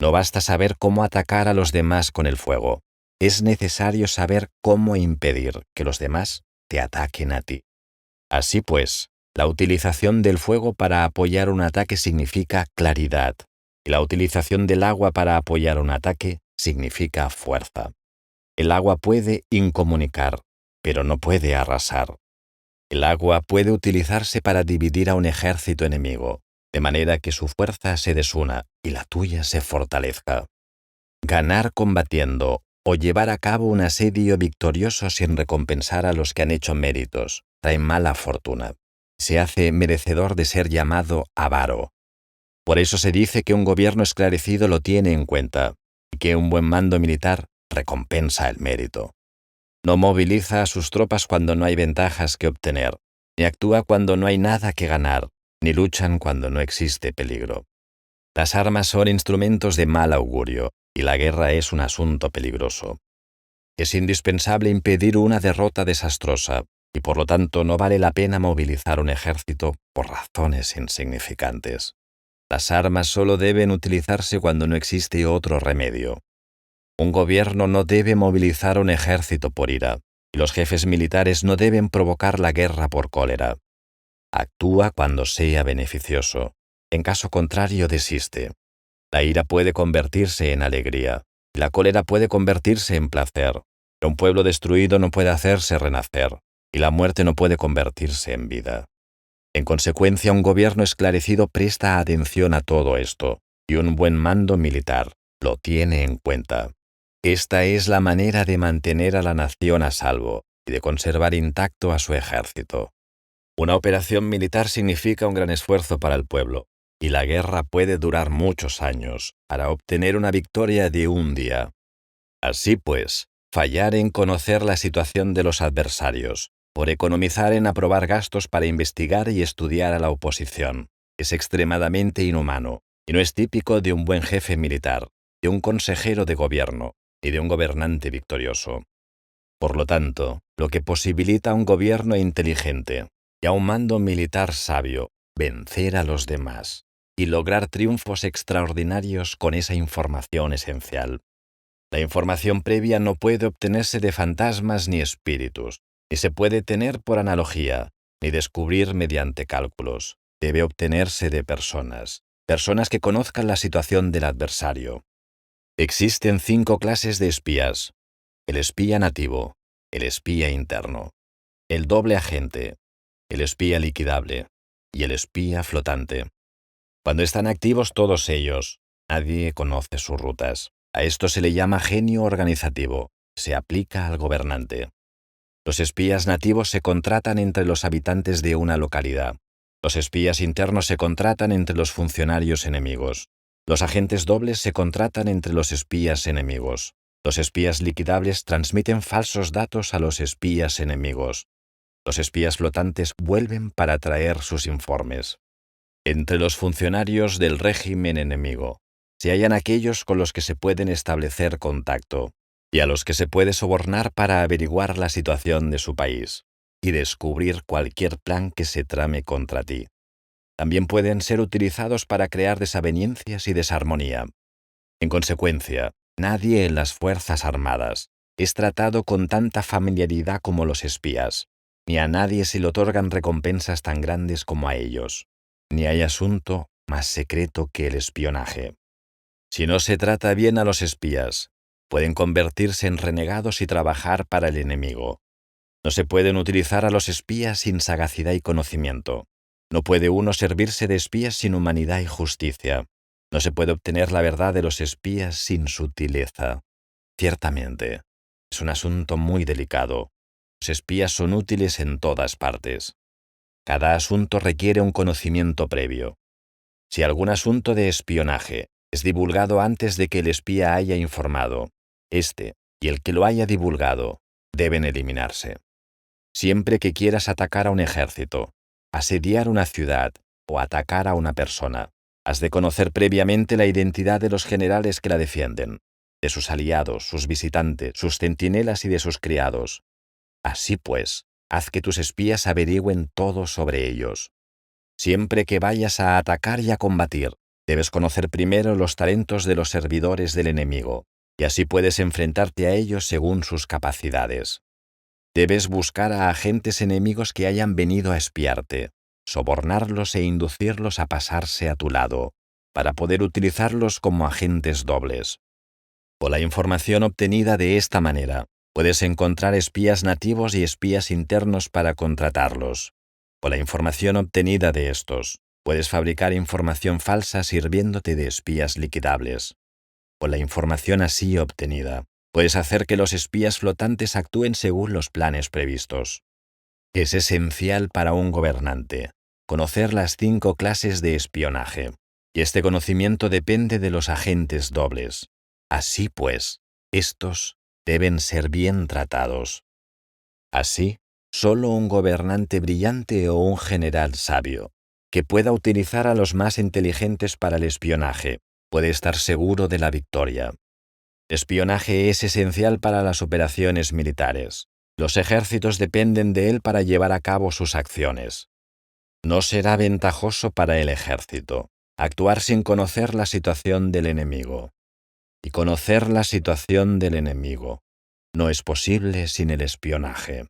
No basta saber cómo atacar a los demás con el fuego, es necesario saber cómo impedir que los demás te ataquen a ti. Así pues, la utilización del fuego para apoyar un ataque significa claridad, y la utilización del agua para apoyar un ataque significa fuerza. El agua puede incomunicar, pero no puede arrasar. El agua puede utilizarse para dividir a un ejército enemigo, de manera que su fuerza se desuna y la tuya se fortalezca. Ganar combatiendo o llevar a cabo un asedio victorioso sin recompensar a los que han hecho méritos trae mala fortuna. Se hace merecedor de ser llamado avaro. Por eso se dice que un gobierno esclarecido lo tiene en cuenta y que un buen mando militar recompensa el mérito. No moviliza a sus tropas cuando no hay ventajas que obtener, ni actúa cuando no hay nada que ganar, ni luchan cuando no existe peligro. Las armas son instrumentos de mal augurio, y la guerra es un asunto peligroso. Es indispensable impedir una derrota desastrosa, y por lo tanto no vale la pena movilizar un ejército por razones insignificantes. Las armas solo deben utilizarse cuando no existe otro remedio. Un gobierno no debe movilizar un ejército por ira, y los jefes militares no deben provocar la guerra por cólera. Actúa cuando sea beneficioso. En caso contrario, desiste. La ira puede convertirse en alegría, y la cólera puede convertirse en placer, pero un pueblo destruido no puede hacerse renacer, y la muerte no puede convertirse en vida. En consecuencia, un gobierno esclarecido presta atención a todo esto, y un buen mando militar lo tiene en cuenta. Esta es la manera de mantener a la nación a salvo y de conservar intacto a su ejército. Una operación militar significa un gran esfuerzo para el pueblo, y la guerra puede durar muchos años para obtener una victoria de un día. Así pues, fallar en conocer la situación de los adversarios, por economizar en aprobar gastos para investigar y estudiar a la oposición, es extremadamente inhumano y no es típico de un buen jefe militar, de un consejero de gobierno y de un gobernante victorioso. Por lo tanto, lo que posibilita a un gobierno inteligente y a un mando militar sabio vencer a los demás y lograr triunfos extraordinarios con esa información esencial. La información previa no puede obtenerse de fantasmas ni espíritus, ni se puede tener por analogía, ni descubrir mediante cálculos. Debe obtenerse de personas que conozcan la situación del adversario. Existen 5 clases de espías: el espía nativo, el espía interno, el doble agente, el espía liquidable y el espía flotante. Cuando están activos todos ellos, nadie conoce sus rutas. A esto se le llama genio organizativo. Se aplica al gobernante. Los espías nativos se contratan entre los habitantes de una localidad. Los espías internos se contratan entre los funcionarios enemigos. Los agentes dobles se contratan entre los espías enemigos. Los espías liquidables transmiten falsos datos a los espías enemigos. Los espías flotantes vuelven para traer sus informes. Entre los funcionarios del régimen enemigo se hallan aquellos con los que se pueden establecer contacto y a los que se puede sobornar para averiguar la situación de su país y descubrir cualquier plan que se trame contra ti. También pueden ser utilizados para crear desavenencias y desarmonía. En consecuencia, nadie en las Fuerzas Armadas es tratado con tanta familiaridad como los espías, ni a nadie se le otorgan recompensas tan grandes como a ellos, ni hay asunto más secreto que el espionaje. Si no se trata bien a los espías, pueden convertirse en renegados y trabajar para el enemigo. No se pueden utilizar a los espías sin sagacidad y conocimiento. No puede uno servirse de espías sin humanidad y justicia. No se puede obtener la verdad de los espías sin sutileza. Ciertamente, es un asunto muy delicado. Los espías son útiles en todas partes. Cada asunto requiere un conocimiento previo. Si algún asunto de espionaje es divulgado antes de que el espía haya informado, éste y el que lo haya divulgado deben eliminarse. Siempre que quieras atacar a un ejército, asediar una ciudad o atacar a una persona, has de conocer previamente la identidad de los generales que la defienden, de sus aliados, sus visitantes, sus centinelas y de sus criados. Así pues, Haz que tus espías averigüen todo sobre ellos. Siempre que vayas a atacar y a combatir, debes conocer primero los talentos de los servidores del enemigo, y así puedes enfrentarte a ellos según sus capacidades. Debes buscar a agentes enemigos que hayan venido a espiarte, sobornarlos e inducirlos a pasarse a tu lado, para poder utilizarlos como agentes dobles. Con la información obtenida de esta manera, puedes encontrar espías nativos y espías internos para contratarlos. Con la información obtenida de estos, puedes fabricar información falsa sirviéndote de espías liquidables. Con la información así obtenida, puedes hacer que los espías flotantes actúen según los planes previstos. Es esencial para un gobernante conocer las 5 clases de espionaje, y este conocimiento depende de los agentes dobles. Así pues, estos deben ser bien tratados. Así, solo un gobernante brillante o un general sabio, que pueda utilizar a los más inteligentes para el espionaje, puede estar seguro de la victoria. Espionaje es esencial para las operaciones militares. Los ejércitos dependen de él para llevar a cabo sus acciones. No será ventajoso para el ejército actuar sin conocer la situación del enemigo. Y conocer la situación del enemigo no es posible sin el espionaje.